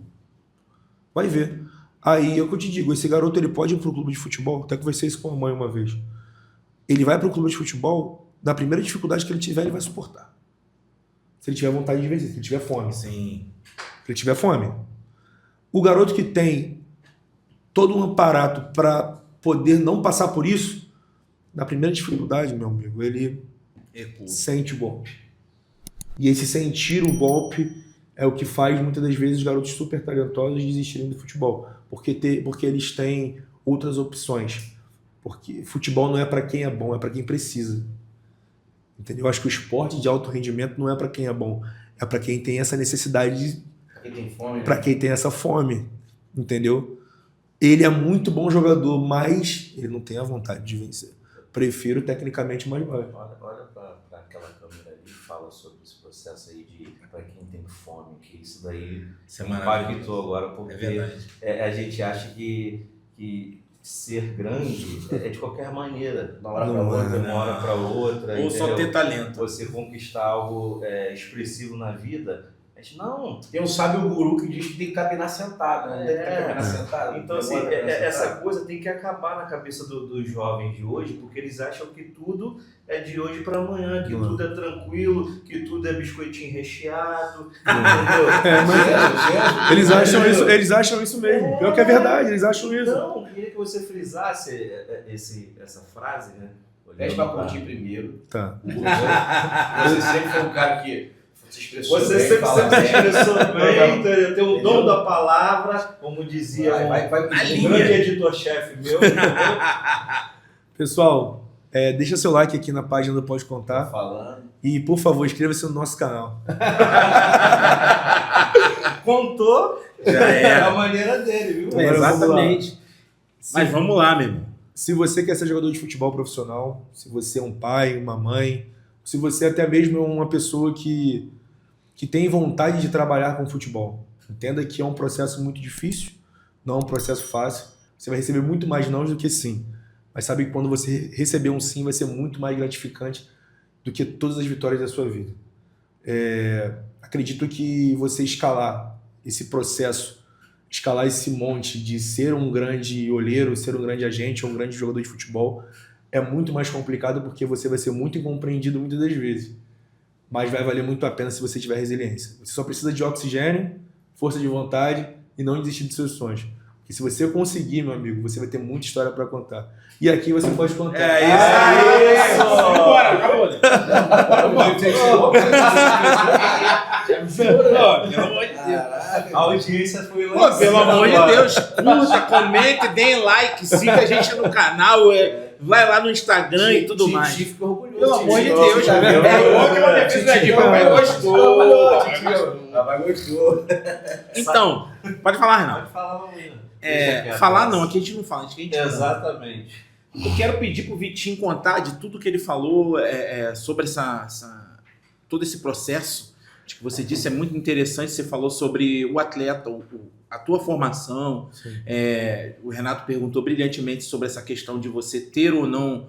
Vai ver. Aí é o que eu te digo, esse garoto ele pode ir pro clube de futebol, até conversei isso com a mãe uma vez. Ele vai pro clube de futebol, na primeira dificuldade que ele tiver, ele vai suportar. Se ele tiver vontade de vencer, se ele tiver fome. Sim. Se ele tiver fome. O garoto que tem todo um aparato para poder não passar por isso, na primeira dificuldade, meu amigo, ele sente o golpe. E esse sentir o golpe é o que faz muitas das vezes os garotos super talentosos desistirem do futebol, porque eles têm outras opções. Porque futebol não é para quem é bom, é para quem precisa. Entendeu? Eu acho que o esporte de alto rendimento não é para quem é bom, é para quem tem essa necessidade, Pra quem tem fome. para quem tem essa fome, entendeu? Ele é muito bom jogador, mas ele não tem a vontade de vencer. Prefiro tecnicamente mais baixo. Olha para aquela câmera ali e fala sobre esse processo aí de para quem tem fome, que isso daí Isso é me maravilhoso. impactou agora, porque É verdade. a gente acha que ser grande é de qualquer maneira, Uma hora pra Não, outra. de uma hora para outra, Ou só entendeu? ter talento. Você conquistar algo expressivo na vida. A gente, não. Tem um sábio guru que diz que tem que capinar sentado, né? Não tem que capinar sentado. Então, assim, essa coisa tem que acabar na cabeça dos jovens de hoje, porque eles acham que tudo é de hoje para amanhã, que tudo é tranquilo, que tudo é biscoitinho recheado, entendeu? Eles acham isso mesmo. Pior que é verdade, eles acham isso. Então, eu queria que você frisasse essa frase, né? Pede pra curtir primeiro. Tá. Você sempre foi um cara que se expressou Você bem, sempre fala se bem. expressou bem, entendeu? Tem o dom da palavra, como dizia Vai um grande editor-chefe meu. Pessoal, deixa seu like aqui na página do Pode Contar. falando. E, por favor, inscreva-se no nosso canal. Contou Já era. a maneira dele, viu? Agora Exatamente. Mas vamos lá, meu irmão. Se você quer ser jogador de futebol profissional, se você é um pai, uma mãe, se você até mesmo é uma pessoa que tem vontade de trabalhar com futebol, entenda que é um processo muito difícil, não é um processo fácil. Você vai receber muito mais não do que sim. Mas sabe que quando você receber um sim, vai ser muito mais gratificante do que todas as vitórias da sua vida. Acredito que você escalar esse processo, escalar esse monte de ser um grande olheiro, ser um grande agente, um grande jogador de futebol, é muito mais complicado porque você vai ser muito incompreendido muitas das vezes. Mas vai valer muito a pena se você tiver resiliência. Você só precisa de oxigênio, força de vontade e não desistir dos seus sonhos. Porque se você conseguir, meu amigo, você vai ter muita história para contar. E aqui você pode contar. Isso! Bora, acabou. Pelo amor de Deus. A audiência foi lá. Pô, pelo amor de Deus, curta, comente, deem like, siga a gente no canal, vai lá no Instagram e tudo mais. Fica orgulhoso. Pelo amor de Titi, Deus, tá vendo? bom que uma defesa aqui, papai gostou. Papai gostou. Então, pode falar, Renato. Pode falar, Lomina. Falar não, aqui a gente não fala, aqui a gente não. Exatamente. Eu quero pedir pro Vitinho contar de tudo que ele falou sobre todo esse processo. Acho que você disse é muito interessante. Você falou sobre o atleta, a tua formação. O Renato perguntou brilhantemente sobre essa questão de você ter ou não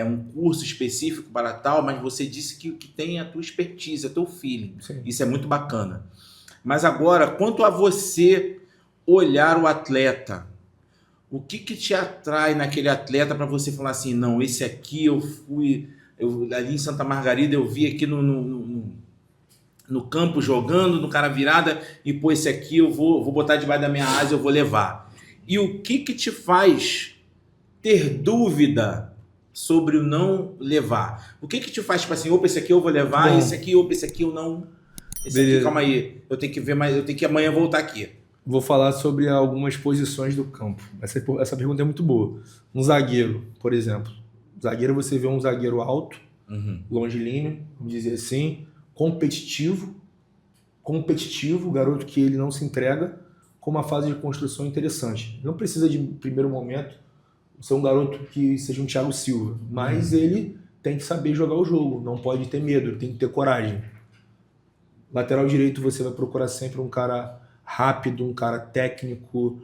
um curso específico para tal, mas você disse que tem a tua expertise, o teu feeling. Sim. Isso é muito bacana. Mas agora, quanto a você olhar o atleta, o que te atrai naquele atleta para você falar assim, não, esse aqui ali em Santa Margarida eu vi aqui no campo jogando, no cara virada, e pô, esse aqui eu vou botar debaixo da minha asa, eu vou levar. E o que te faz ter dúvida sobre o não levar? O que te faz, tipo assim, opa, esse aqui eu vou levar, esse aqui, opa, esse aqui eu não... Esse aqui, calma aí, eu tenho que ver mais, eu tenho que amanhã voltar aqui. Vou falar sobre algumas posições do campo. Essa pergunta é muito boa. Um zagueiro, por exemplo. Zagueiro, você vê um zagueiro alto, longilíneo, vamos dizer assim, competitivo, garoto que ele não se entrega, com uma fase de construção interessante. Não precisa de primeiro momento ser um garoto que seja um Thiago Silva, mas ele tem que saber jogar o jogo, não pode ter medo, tem que ter coragem. Lateral direito você vai procurar sempre um cara rápido, um cara técnico,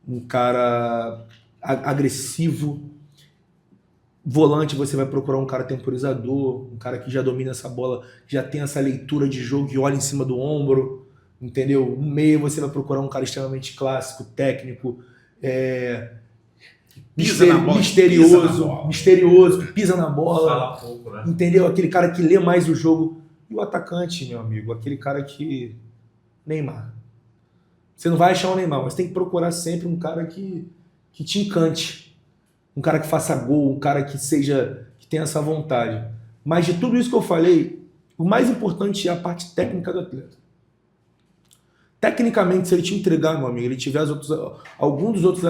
um cara agressivo. Volante, você vai procurar um cara temporizador, um cara que já domina essa bola, já tem essa leitura de jogo e olha em cima do ombro, entendeu? Um meio, você vai procurar um cara extremamente clássico, técnico, Pisa na bola, misterioso, que pisa na bola, Fala pouco, né? entendeu? Aquele cara que lê mais o jogo. E o atacante, meu amigo, aquele cara que... Neymar. Você não vai achar o Neymar, mas tem que procurar sempre um cara que te encante. Um cara que faça gol, um cara que tenha essa vontade. Mas de tudo isso que eu falei, o mais importante é a parte técnica do atleta. Tecnicamente, se ele te entregar, meu amigo, ele tiver algum dos outros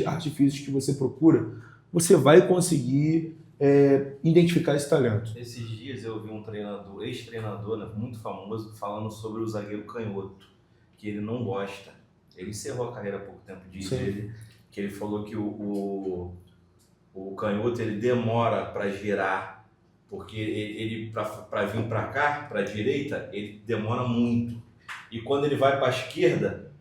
artifícios que você procura, você vai conseguir identificar esse talento. Esses dias eu vi um treinador, ex-treinador, né, muito famoso, falando sobre o zagueiro canhoto, que ele não gosta. Ele encerrou a carreira há pouco tempo, diz ele, que ele falou que o canhoto ele demora para girar, porque ele para vir para cá, para a direita, ele demora muito. E quando ele vai para a esquerda,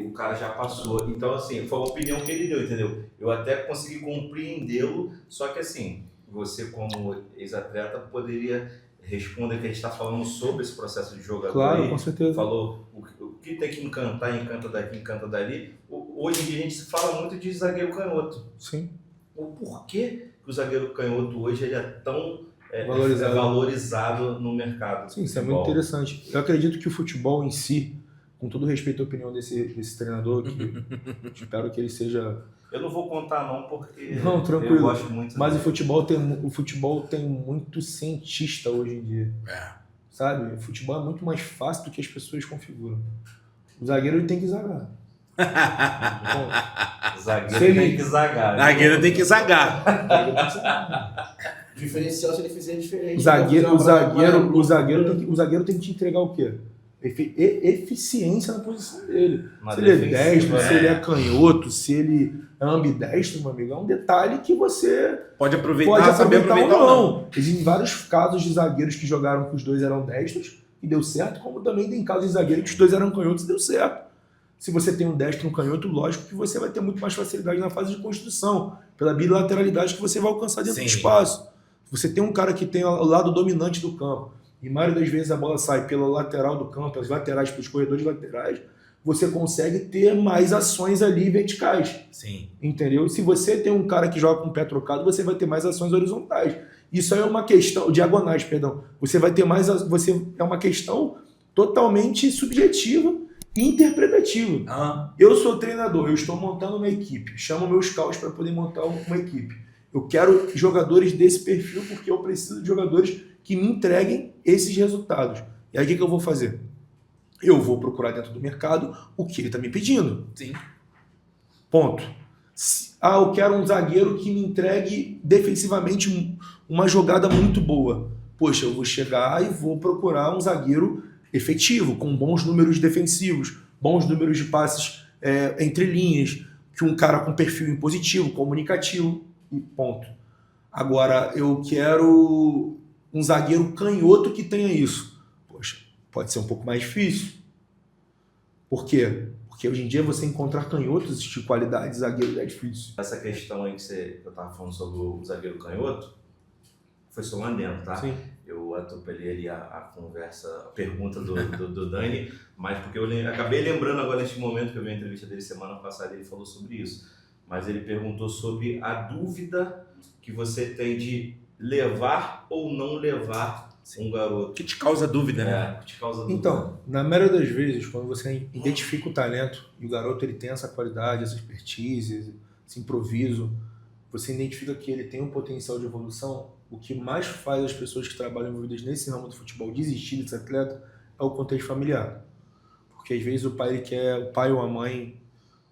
o cara já passou. Então, assim, foi a opinião que ele deu, entendeu? Eu até consegui compreendê-lo, só que assim, você como ex-atleta poderia responder que a gente está falando sobre esse processo de jogador. Claro, aí, com certeza. Falou o que tem que encantar, encanta daqui, encanta dali. Hoje em dia a gente fala muito de zagueiro canhoto. Sim. O porquê que o zagueiro canhoto hoje ele é tão Valorizado. no mercado? Sim, isso é muito interessante. Eu acredito que o futebol em si, com todo respeito à opinião desse treinador, que espero que ele seja... Eu não vou contar não, porque não, tranquilo. eu gosto muito. Mas o futebol tem muito cientista hoje em dia. Sabe? O futebol é muito mais fácil do que as pessoas configuram. O zagueiro ele tem que zagar. Zagueiro tem que zagar. Zagueiro tem que zagar. Diferencial se ele fizer diferente. O zagueiro tem que te entregar o quê? Eficiência na posição dele. Se ele é destro, se ele é canhoto, se ele é ambidestro, meu amigo, é um detalhe que você pode aproveitar ou não. Existem vários casos de zagueiros que jogaram que os dois eram destros e deu certo, como também tem casos de zagueiros que os dois eram canhotos e deu certo. Se você tem um destro e um canhoto, lógico que você vai ter muito mais facilidade na fase de construção, pela bilateralidade que você vai alcançar dentro do espaço. Você tem um cara que tem o lado dominante do campo, e a maioria das vezes a bola sai pela lateral do campo, as laterais, pelos corredores laterais, você consegue ter mais ações ali verticais. Sim. Entendeu? Se você tem um cara que joga com o pé trocado, você vai ter mais ações horizontais. Isso aí é uma questão, diagonais, perdão. Você vai ter mais, é uma questão totalmente subjetiva e interpretativa. Eu sou treinador, eu estou montando uma equipe, chamo meus scouts para poder montar uma equipe. Eu quero jogadores desse perfil porque eu preciso de jogadores que me entreguem esses resultados. E aí o que eu vou fazer? Eu vou procurar dentro do mercado o que ele está me pedindo. Sim. Ponto. Eu quero um zagueiro que me entregue defensivamente uma jogada muito boa. Poxa, eu vou chegar e vou procurar um zagueiro efetivo, com bons números defensivos, bons números de passes entre linhas, que um cara com perfil impositivo, comunicativo, e ponto. Agora, eu quero um zagueiro canhoto que tenha isso. Poxa, pode ser um pouco mais difícil. Por quê? Porque hoje em dia você encontrar canhotos de qualidade de zagueiro é difícil. Essa questão aí que eu estava falando sobre o zagueiro canhoto, foi só lá dentro, tá? Sim. Eu atropelei ali a conversa, a pergunta do Dani, mas porque eu acabei lembrando agora neste momento que eu vi a entrevista dele semana passada, ele falou sobre isso. Mas ele perguntou sobre a dúvida que você tem de levar ou não levar um garoto. Que te causa dúvida, né? Que te causa dúvida. Então, na maioria das vezes, quando você identifica o talento e o garoto ele tem essa qualidade, essa expertise, esse improviso, você identifica que ele tem um potencial de evolução, o que mais faz as pessoas que trabalham envolvidas nesse ramo do futebol desistir desse atleta é o contexto familiar. Porque às vezes o pai ou a mãe,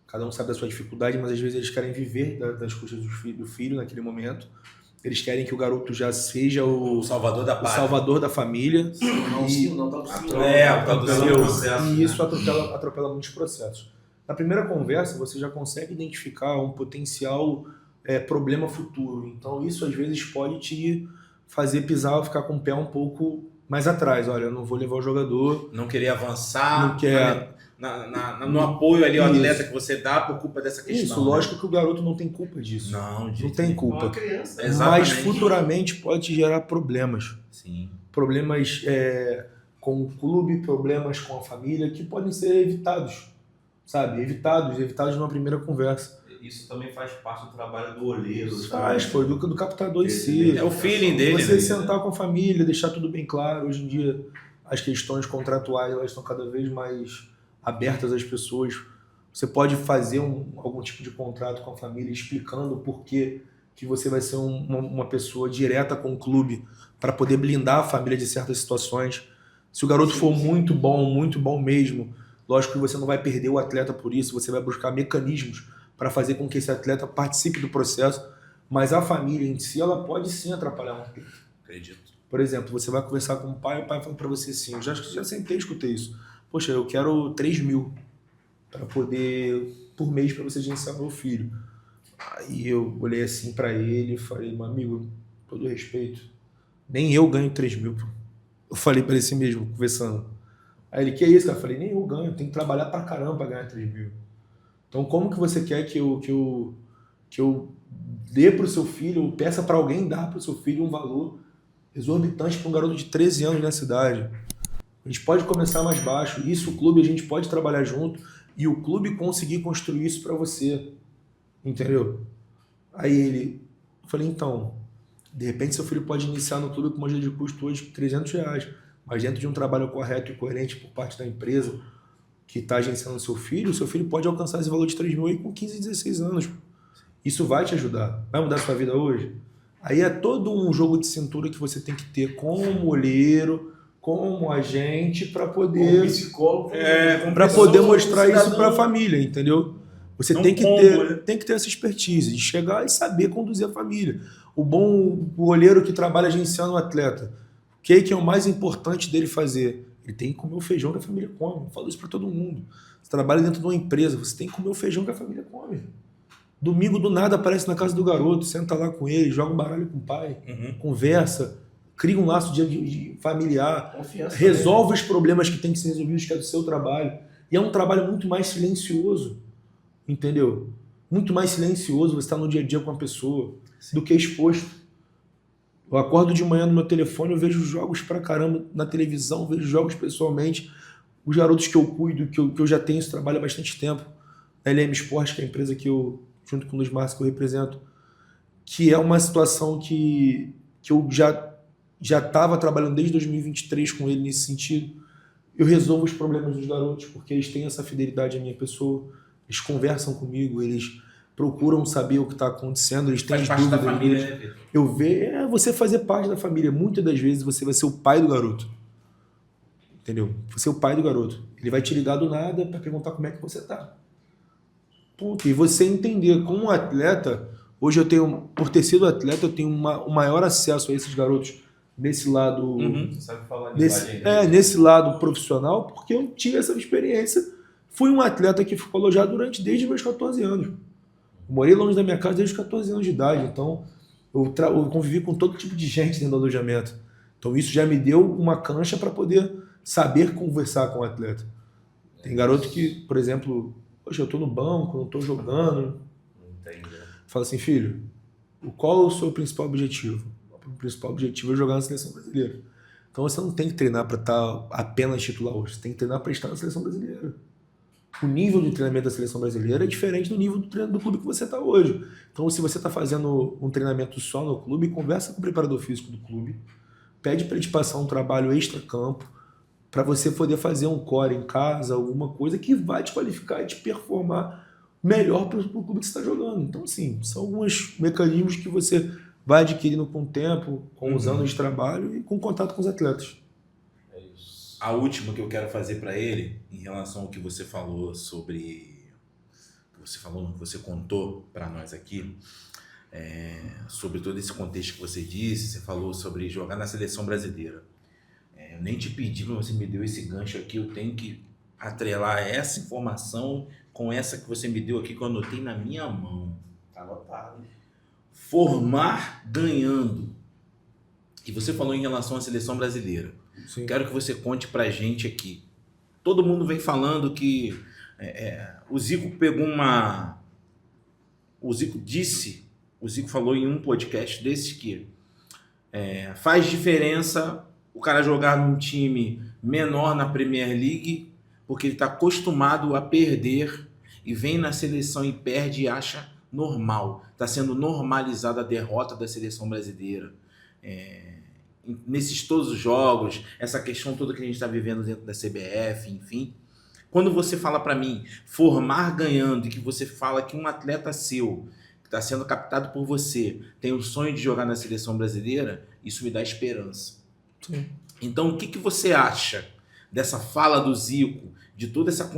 cada um sabe da sua dificuldade, mas às vezes eles querem viver das custas do filho naquele momento. Eles querem que o garoto já seja o salvador da pátria. O salvador da família. E isso atropela muitos processos. Na primeira conversa, você já consegue identificar um potencial problema futuro. Então, isso às vezes pode te fazer pisar, ficar com o pé um pouco mais atrás. Olha, eu não vou levar o jogador. Não querer avançar. Não quer. no apoio ali ao Isso. atleta que você dá por culpa dessa questão. Isso, lógico que o garoto não tem culpa disso. Não, de Não jeito tem nenhum. É uma culpa. criança. Exatamente. Mas futuramente pode gerar problemas. Sim. Problemas com o clube, problemas com a família, que podem ser evitados, sabe? Evitados numa primeira conversa. Isso também faz parte do trabalho do olheiro. Faz, pô, do captador em si. É o feeling dele, Você né? sentar com a família, deixar tudo bem claro. Hoje em dia, as questões contratuais elas estão cada vez mais abertas às pessoas. Você pode fazer algum tipo de contrato com a família explicando por que você vai ser uma pessoa direta com o clube para poder blindar a família de certas situações. Se o garoto for muito bom mesmo, lógico que você não vai perder o atleta por isso, você vai buscar mecanismos para fazer com que esse atleta participe do processo, mas a família em si, ela pode sim atrapalhar um atleta. Acredito. Por exemplo, você vai conversar com o pai fala para você assim, eu já sentei e escutei isso. Poxa, eu quero 3 mil para poder, por mês, para você gerenciar meu filho. Aí eu olhei assim para ele e falei, meu amigo, com todo respeito, nem eu ganho 3 mil. Pô. Eu falei para ele assim mesmo, conversando. Aí ele, que é isso, cara? Eu falei, nem eu ganho, tenho que trabalhar pra caramba para ganhar 3 mil. Então como que você quer que eu dê pro seu filho, ou peça para alguém dar pro seu filho um valor exorbitante para um garoto de 13 anos na cidade? A gente pode começar mais baixo, isso o clube a gente pode trabalhar junto e o clube conseguir construir isso para você, entendeu? Aí ele, eu falei, então, de repente seu filho pode iniciar no clube com uma ajuda de custo hoje de R$300, mas dentro de um trabalho correto e coerente por parte da empresa que está agenciando seu filho pode alcançar esse valor de 3 mil aí com 15, 16 anos. Isso vai te ajudar, vai mudar a sua vida hoje? Aí é todo um jogo de cintura que você tem que ter como olheiro, como agente, para poder, Como psicólogo. para poder mostrar isso para a família, entendeu? Você Não tem que combo, né? tem que ter essa expertise de chegar e saber conduzir a família. O olheiro que trabalha agenciando o atleta, o que é o mais importante dele fazer? Ele tem que comer o feijão que a família come. Eu falo isso para todo mundo. Você trabalha dentro de uma empresa, você tem que comer o feijão que a família come. Domingo do nada aparece na casa do garoto, senta lá com ele, joga um baralho com o pai, conversa, cria um laço de familiar, Confiança. resolve os problemas que tem que ser resolvidos, que é do seu trabalho. E é um trabalho muito mais silencioso, entendeu? Muito mais silencioso você estar no dia a dia com a pessoa do que exposto. Eu acordo de manhã no meu telefone, eu vejo jogos pra caramba na televisão, vejo jogos pessoalmente. Os garotos que eu cuido, que eu já tenho esse trabalho há bastante tempo, a LM Sport, que é a empresa que eu, junto com o Luiz Márcio, que eu represento, que é uma situação que eu já estava trabalhando desde 2023 com ele nesse sentido. Eu resolvo os problemas dos garotos, porque eles têm essa fidelidade à minha pessoa, eles conversam comigo, eles procuram saber o que está acontecendo, eles têm Faz parte da dúvidas. família, né, Pedro? Eu vejo, você fazer parte da família. Muitas das vezes você vai ser o pai do garoto. Entendeu? Você é o pai do garoto. Ele vai te ligar do nada para perguntar como é que você tá. Ponto. E você entender, como atleta, hoje eu tenho, por ter sido atleta, eu tenho um maior acesso a esses garotos nesse lado, Você sabe falar linguagem nesse lado profissional, porque eu tive essa experiência. Fui um atleta que ficou alojado desde os meus 14 anos. Eu morei longe da minha casa desde os 14 anos de idade, então eu convivi com todo tipo de gente dentro do alojamento. Então isso já me deu uma cancha para poder saber conversar com o atleta. Tem garoto que, por exemplo, poxa, eu estou no banco, não estou jogando. Entendi. Fala assim, filho, qual é o seu principal objetivo? O principal objetivo é jogar na seleção brasileira. Então você não tem que treinar para estar apenas titular hoje, você tem que treinar para estar na seleção brasileira. O nível de treinamento da seleção brasileira é diferente do nível do treinamento do clube que você está hoje. Então, se você está fazendo um treinamento só no clube, conversa com o preparador físico do clube, pede para ele te passar um trabalho extra-campo, para você poder fazer um core em casa, alguma coisa que vai te qualificar e te performar melhor para o clube que você está jogando. Então, assim, são alguns mecanismos que você vai adquirindo com o tempo, com os anos de trabalho e com contato com os atletas. É isso. A última que eu quero fazer para ele, em relação ao que você falou sobre... que você contou para nós aqui, sobre todo esse contexto que você disse, você falou sobre jogar na seleção brasileira. Eu nem te pedi, mas você me deu esse gancho aqui, eu tenho que atrelar essa informação com essa que você me deu aqui, que eu anotei na minha mão. Tá anotado. Formar ganhando. E você falou em relação à seleção brasileira. Sim. Quero que você conte pra gente aqui todo mundo vem falando que o Zico pegou uma... O Zico falou em um podcast desse que faz diferença o cara jogar num time menor na Premier League, porque ele está acostumado a perder e vem na seleção e perde e acha normal. Está sendo normalizada a derrota da seleção brasileira. Nesses todos os jogos, essa questão toda que a gente está vivendo dentro da CBF, enfim. Quando você fala para mim, formar ganhando, e que você fala que um atleta seu, que está sendo captado por você, tem o sonho de jogar na seleção brasileira, isso me dá esperança. Sim. Então, o que você acha dessa fala do Zico, de toda essa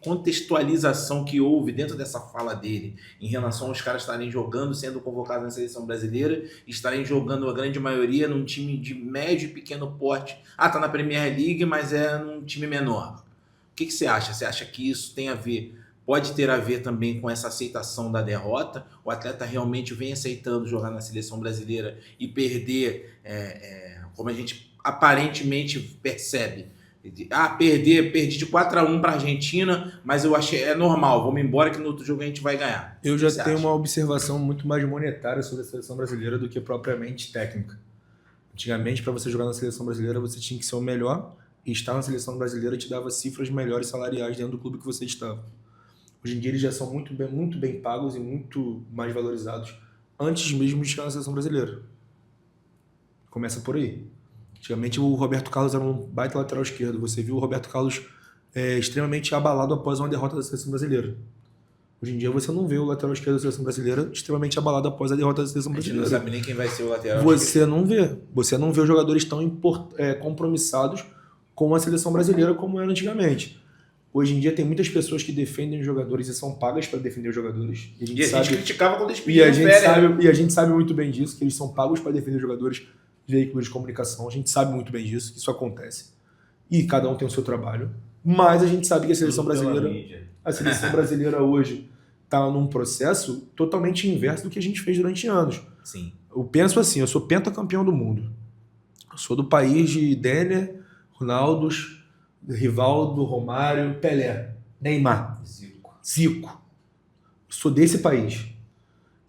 contextualização que houve dentro dessa fala dele, em relação aos caras estarem jogando, sendo convocados na seleção brasileira, e estarem jogando a grande maioria num time de médio e pequeno porte. Tá na Premier League, mas é num time menor. O que você acha? Você acha que isso tem a ver, pode ter a ver também com essa aceitação da derrota? O atleta realmente vem aceitando jogar na seleção brasileira e perder, como a gente aparentemente percebe? Perdi de 4-1 para a Argentina, mas eu achei normal, vamos embora que no outro jogo a gente vai ganhar. Eu já tenho uma observação muito mais monetária sobre a seleção brasileira do que propriamente técnica. Antigamente, para você jogar na seleção brasileira, você tinha que ser o melhor, e estar na seleção brasileira te dava cifras melhores salariais dentro do clube que você estava. Hoje em dia eles já são muito bem pagos e muito mais valorizados antes mesmo de chegar na seleção brasileira. Começa por aí. Antigamente o Roberto Carlos era um baita lateral esquerdo. Você viu o Roberto Carlos extremamente abalado após uma derrota da seleção brasileira. Hoje em dia você não vê o lateral esquerdo da seleção brasileira extremamente abalado após a derrota da seleção brasileira. A gente não sabe nem quem vai ser o lateral. Você não vê. Você não vê os jogadores tão compromissados com a seleção brasileira como era antigamente. Hoje em dia tem muitas pessoas que defendem os jogadores e são pagas para defender os jogadores. E a gente criticava quando eles pediam férias. E a gente sabe muito bem disso, que eles são pagos para defender os jogadores, veículos de comunicação. A gente sabe muito bem disso, que isso acontece. E cada um tem o seu trabalho. Mas a gente sabe que a seleção brasileira hoje está num processo totalmente inverso do que a gente fez durante anos. Sim. Eu penso assim, eu sou pentacampeão do mundo. Eu sou do país de Denner, Ronaldos, Rivaldo, Romário, Pelé, Neymar, Zico. Eu sou desse país.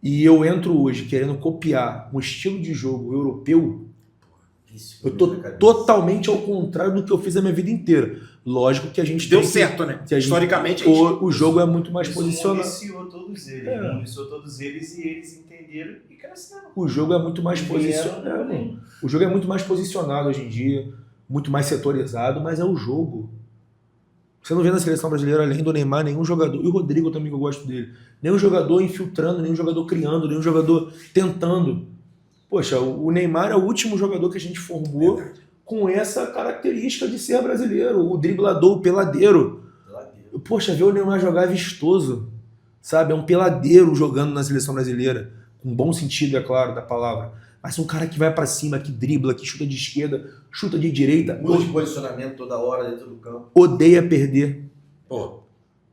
E eu entro hoje querendo copiar um estilo de jogo europeu. Eu tô totalmente ao contrário do que eu fiz a minha vida inteira. Lógico que a gente deu certo, né? Historicamente o jogo é muito mais posicionado. Municiou todos eles e eles entenderam e cresceram. O jogo é muito mais posicionado. O jogo é muito mais posicionado hoje em dia, muito mais setorizado, mas é o jogo. Você não vê na seleção brasileira, além do Neymar, nenhum jogador, e o Rodrigo também, que eu gosto dele, nenhum jogador infiltrando, nenhum jogador criando, nenhum jogador tentando. Poxa, o Neymar é o último jogador que a gente formou com essa característica de ser brasileiro, o driblador, o peladeiro. Poxa, ver o Neymar jogar é vistoso, sabe? É um peladeiro jogando na seleção brasileira, com bom sentido, é claro, da palavra. Mas um cara que vai pra cima, que dribla, que chuta de esquerda, chuta de direita. Muda de posicionamento toda hora dentro do campo. Odeia perder. Pô.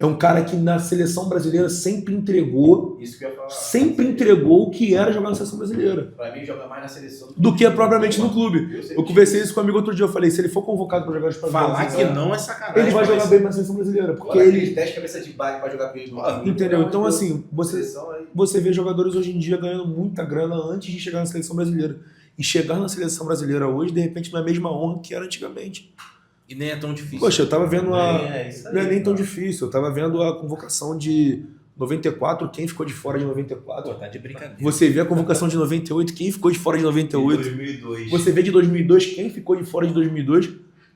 É um cara que na seleção brasileira sempre entregou. Isso que eu ia falar. Sempre entregou o que era jogar na seleção brasileira. Pra mim, joga mais na seleção do que propriamente no clube. Eu conversei isso com um amigo outro dia. Eu falei, se ele for convocado pra jogar os falar que não é sacanagem. Ele vai jogar bem na seleção brasileira. Porque ele testa cabeça de baile pra jogar com ele. Entendeu? Então, assim, você vê jogadores hoje em dia ganhando muita grana antes de chegar na seleção brasileira. E chegar na seleção brasileira hoje, de repente, não é a mesma honra que era antigamente. E nem é tão difícil. Poxa, eu tava vendo não é nem tão difícil. Eu tava vendo a convocação de 94, quem ficou de fora de 94. Pô, tá de brincadeira. Você vê a convocação de 98, quem ficou de fora de 98. 2002. Você vê de 2002, quem ficou de fora de 2002.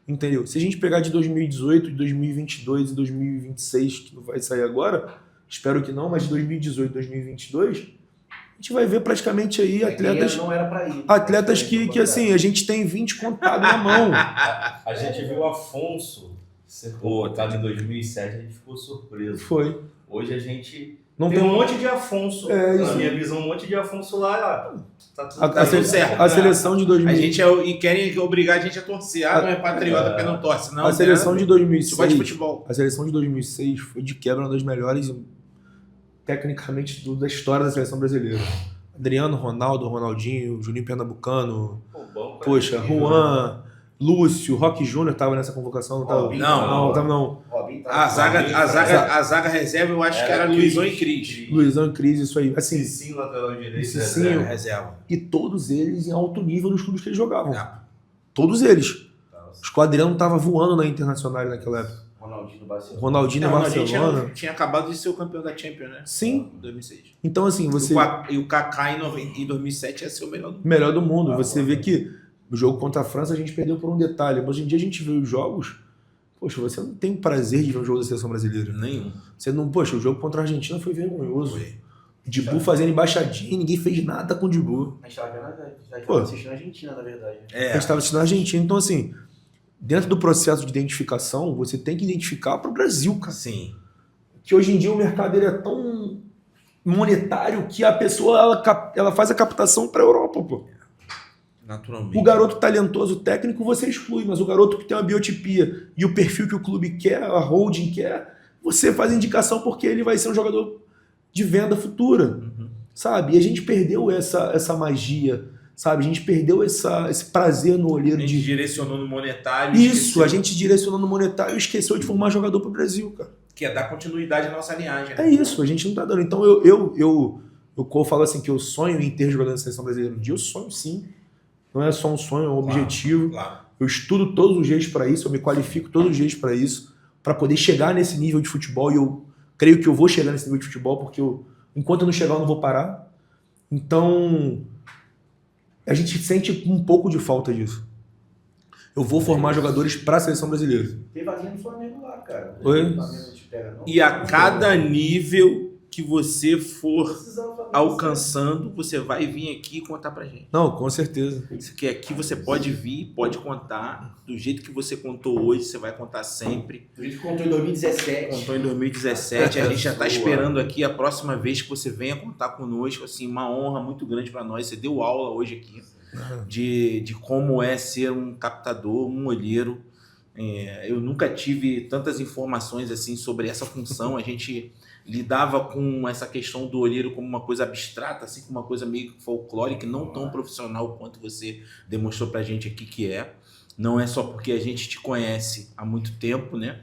Entendeu? Se a gente pegar de 2018, de 2022 e 2026, que não vai sair agora, espero que não, mas de 2018 e 2022, a gente vai ver praticamente aí atletas, não era pra ir. Atletas que assim, a gente tem 20 contados na mão. A gente viu o Afonso ser convocado em 2007, a gente ficou surpreso. Foi. Hoje a gente não tem um monte de Afonso. Na minha visão, um monte de Afonso lá. Tá tudo certo. A seleção de 2000. A gente e querem obrigar a gente a torcer. Não é patriota porque não torce. Não, a seleção de 2006. De futebol. A seleção de 2006 foi de quebra uma das melhores, tecnicamente, da história da seleção brasileira. Adriano, Ronaldo, Ronaldinho, Juninho Pernambucano, Juan, Lúcio, Roque Júnior tava nessa convocação, não tava? Robinho, Não. Robinho A zaga reserva eu acho que era Luizão e Cris. Luizão e Cris, isso aí. Assim, Cicinho, lateral direito. Cicinho. Reserva. E todos eles em alto nível nos clubes que eles jogavam. É. Todos eles. O Adriano tava voando na Internacional naquela época. Ronaldinho do Barcelona. Ronaldinho no Barcelona. Tinha acabado de ser o campeão da Champions, né? Sim. Em 2006. Então, assim, você... E o Kaká em 2007 ia ser o melhor do mundo. Melhor do mundo. Você vê que o jogo contra a França a gente perdeu por um detalhe. Hoje em dia a gente vê os jogos... Poxa, você não tem prazer de ver um jogo da seleção brasileira. Nenhum. Você não... Poxa, o jogo contra a Argentina foi vergonhoso. Foi. Dibu fazendo embaixadinha, ninguém fez nada com o Dibu. A gente tava Pô. assistindo a Argentina, na verdade. A gente estava assistindo a Argentina. Então, assim, dentro do processo de identificação, você tem que identificar para o Brasil, cara. Sim. Que hoje em dia o mercado ele é tão monetário que a pessoa ela faz a captação para a Europa, pô. Naturalmente. O garoto talentoso técnico você exclui, mas o garoto que tem uma biotipia e o perfil que o clube quer, a holding quer, você faz indicação porque ele vai ser um jogador de venda futura, sabe? E a gente perdeu essa magia, sabe? A gente perdeu esse prazer no olheiro A gente de... direcionou no monetário. Isso, a gente direcionou no monetário e esqueceu de formar jogador pro Brasil, cara. Que é dar continuidade à nossa linhagem. Né? É isso, a gente não tá dando. Então eu falo assim que eu sonho em ter jogador na seleção brasileira um dia, eu sonho sim. Não é só um sonho, é um objetivo. Claro. Eu estudo todos os dias para isso, eu me qualifico todos os dias para isso, para poder chegar nesse nível de futebol, e eu creio que eu vou chegar nesse nível de futebol, porque enquanto eu não chegar eu não vou parar. Então, a gente sente um pouco de falta disso. Eu vou formar jogadores para a seleção brasileira. Tem vaguinha no Flamengo lá, cara. Oi? O Flamengo não te pega, não. E a cada nível que você for Precisava do Flamengo, alcançando, você vai vir aqui contar pra gente. Não, com certeza. Que aqui você pode vir, pode contar. Do jeito que você contou hoje, você vai contar sempre. A gente contou em 2017. Contou em 2017. A gente já está esperando aqui a próxima vez que você venha contar conosco. Assim, uma honra muito grande para nós. Você deu aula hoje aqui de como é ser um captador, um olheiro. Eu nunca tive tantas informações assim sobre essa função. A gente lidava com essa questão do olheiro como uma coisa abstrata, assim, como uma coisa meio folclórica, não tão profissional quanto você demonstrou pra gente aqui que é. Não é só porque a gente te conhece há muito tempo, né?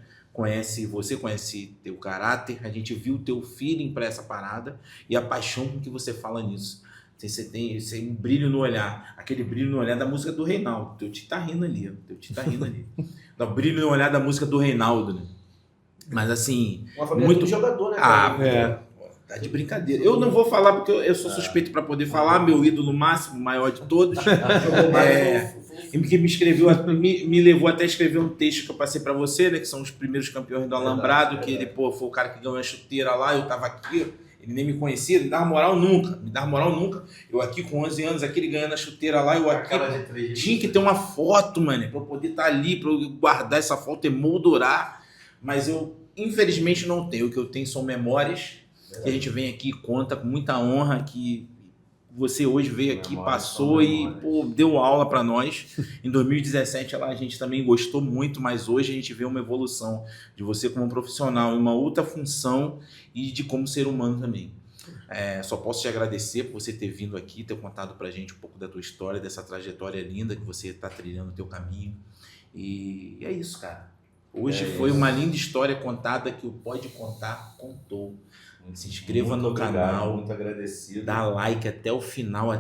Você conhece teu caráter, a gente viu o teu feeling para essa parada e a paixão com que você fala nisso. Você tem um brilho no olhar, aquele brilho no olhar da música do Reinaldo. Teu tio tá rindo ali, Dá o brilho no olhar da música do Reinaldo, né? Mas assim, Uma família muito do jogador, né? tá de brincadeira. Eu não vou falar porque eu sou suspeito para poder falar, meu ídolo máximo, maior de todos. Que me escreveu, me levou até a escrever um texto que eu passei para você, né? Que são os primeiros campeões do Alambrado, que ele, foi o cara que ganhou a chuteira lá, eu tava aqui, ele nem me conhecia, não me dava moral nunca. Eu aqui com 11 anos, aqui ele ganhando a chuteira lá, eu aqui tinha que ter uma foto, mano, para eu poder estar ali, para eu guardar essa foto, emoldurar, mas eu infelizmente não tenho. O que eu tenho são memórias que a gente vem aqui e conta com muita honra, que você hoje veio aqui, passou e deu aula para nós. Em 2017 a gente também gostou muito, mas hoje a gente vê uma evolução de você como profissional, em uma outra função e de como ser humano também. Só posso te agradecer por você ter vindo aqui, ter contado pra gente um pouco da tua história, dessa trajetória linda que você está trilhando o teu caminho. E é isso, cara. Hoje foi uma linda história contada que o Pode Contar contou. Se inscreva no canal, muito agradecido. dá like até o final,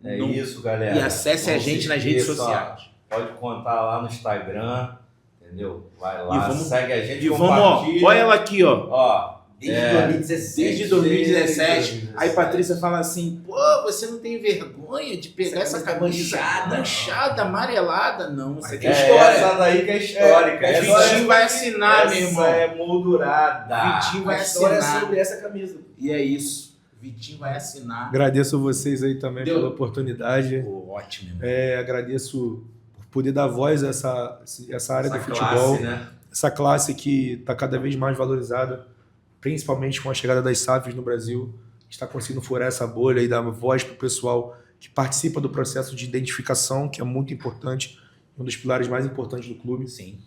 Isso, galera. E acesse a gente nas redes sociais. Pode contar lá no Instagram, entendeu? Vai lá, E segue a gente, E vamos, compartilha. olha ela aqui, ó. Desde 2017. Aí Patrícia fala assim, pô, você não tem vergonha de pegar essa camisa manchada, amarelada? Não, você tem história. Essa daí que é histórica. Vitinho vai assinar, meu irmão. Essa é moldurada. Vitinho vai A história é assinar. sobre essa camisa. E é isso. Vitinho vai assinar. Agradeço a vocês aí também Deu. pela oportunidade. Pô, ótimo, irmão. Agradeço por poder dar voz a essa área do futebol. Classe, né? Essa classe que está cada vez mais valorizada, principalmente com a chegada das SAFs no Brasil. A gente está conseguindo furar essa bolha e dar voz para o pessoal que participa do processo de identificação, que é muito importante, um dos pilares mais importantes do clube. Sim.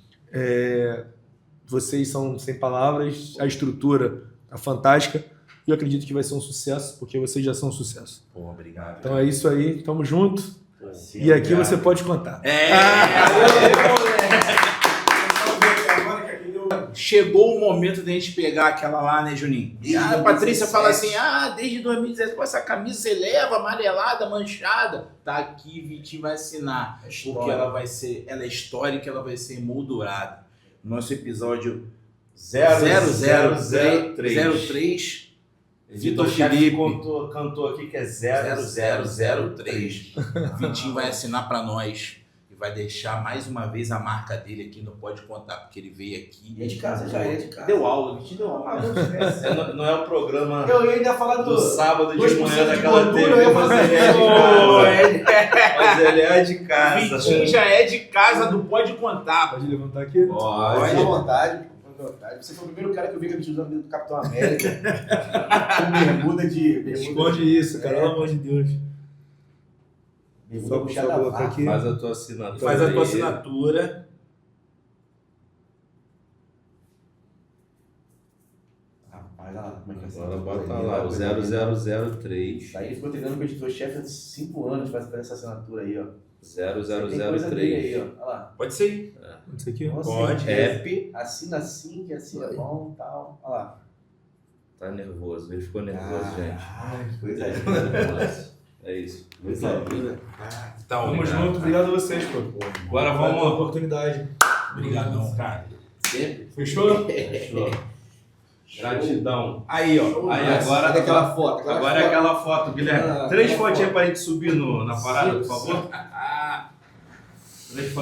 Vocês são sem palavras, a estrutura está fantástica e eu acredito que vai ser um sucesso, porque vocês já são um sucesso. Pô, obrigado. Então é isso aí, tamo junto. Pô, E aqui você pode contar. Chegou o momento da gente pegar aquela lá, né, Juninho? E a Patrícia fala assim, desde 2017, com essa camisa você leva, amarelada, manchada. Tá aqui, Vitinho vai assinar. Porque ela é histórica, ela vai ser emoldurada. Nosso episódio 0003. Vitor Felipe cantou aqui que é 0003. Vitinho vai assinar pra nós. Vai deixar mais uma vez a marca dele aqui, não pode contar, porque ele veio aqui. É de casa, já é de casa. Deu aula, te deu aula. Não é o programa Eu ia ainda falar do sábado de 2% manhã de daquela gordura, TV, eu ia mas fazer ele é de casa. Mas ele é de casa. Vitinho já é de casa do Pode Contar. Pode levantar aqui? Fique à vontade. Você foi o primeiro cara que eu vi que usando dentro do Capitão América. Com bermuda de... Esconde isso, cara, pelo amor de Deus. Bermuda puxada Só colocar aqui. Faz a tua assinatura. Faz a tua aí. assinatura. Rapaz, olha lá como é que é essa Agora bota aí, lá, o coisa linda. 0003. Isso aí ficou treinando com o editor-chefe há 5 anos pra fazer essa assinatura aí, ó. Tem coisa dele 0003. aí, ó. Olha lá. Pode ser. Isso aqui? Nossa, Pode. App. Assina assim, que assim é bom e tal. Olha lá. Tá nervoso, ele ficou nervoso, gente. Que coisa linda. É isso. Coisa linda. Então, Tamo obrigado. junto, obrigado a vocês, pô. Agora Pela vamos. oportunidade. Obrigadão, cara. Sempre. Fechou? Fechou. Gratidão. Aí, ó. Aí agora. Cadê aquela foto? Agora é aquela foto, Guilherme. 3 fotinhas pra gente subir na parada, por favor. 3 fotinhas.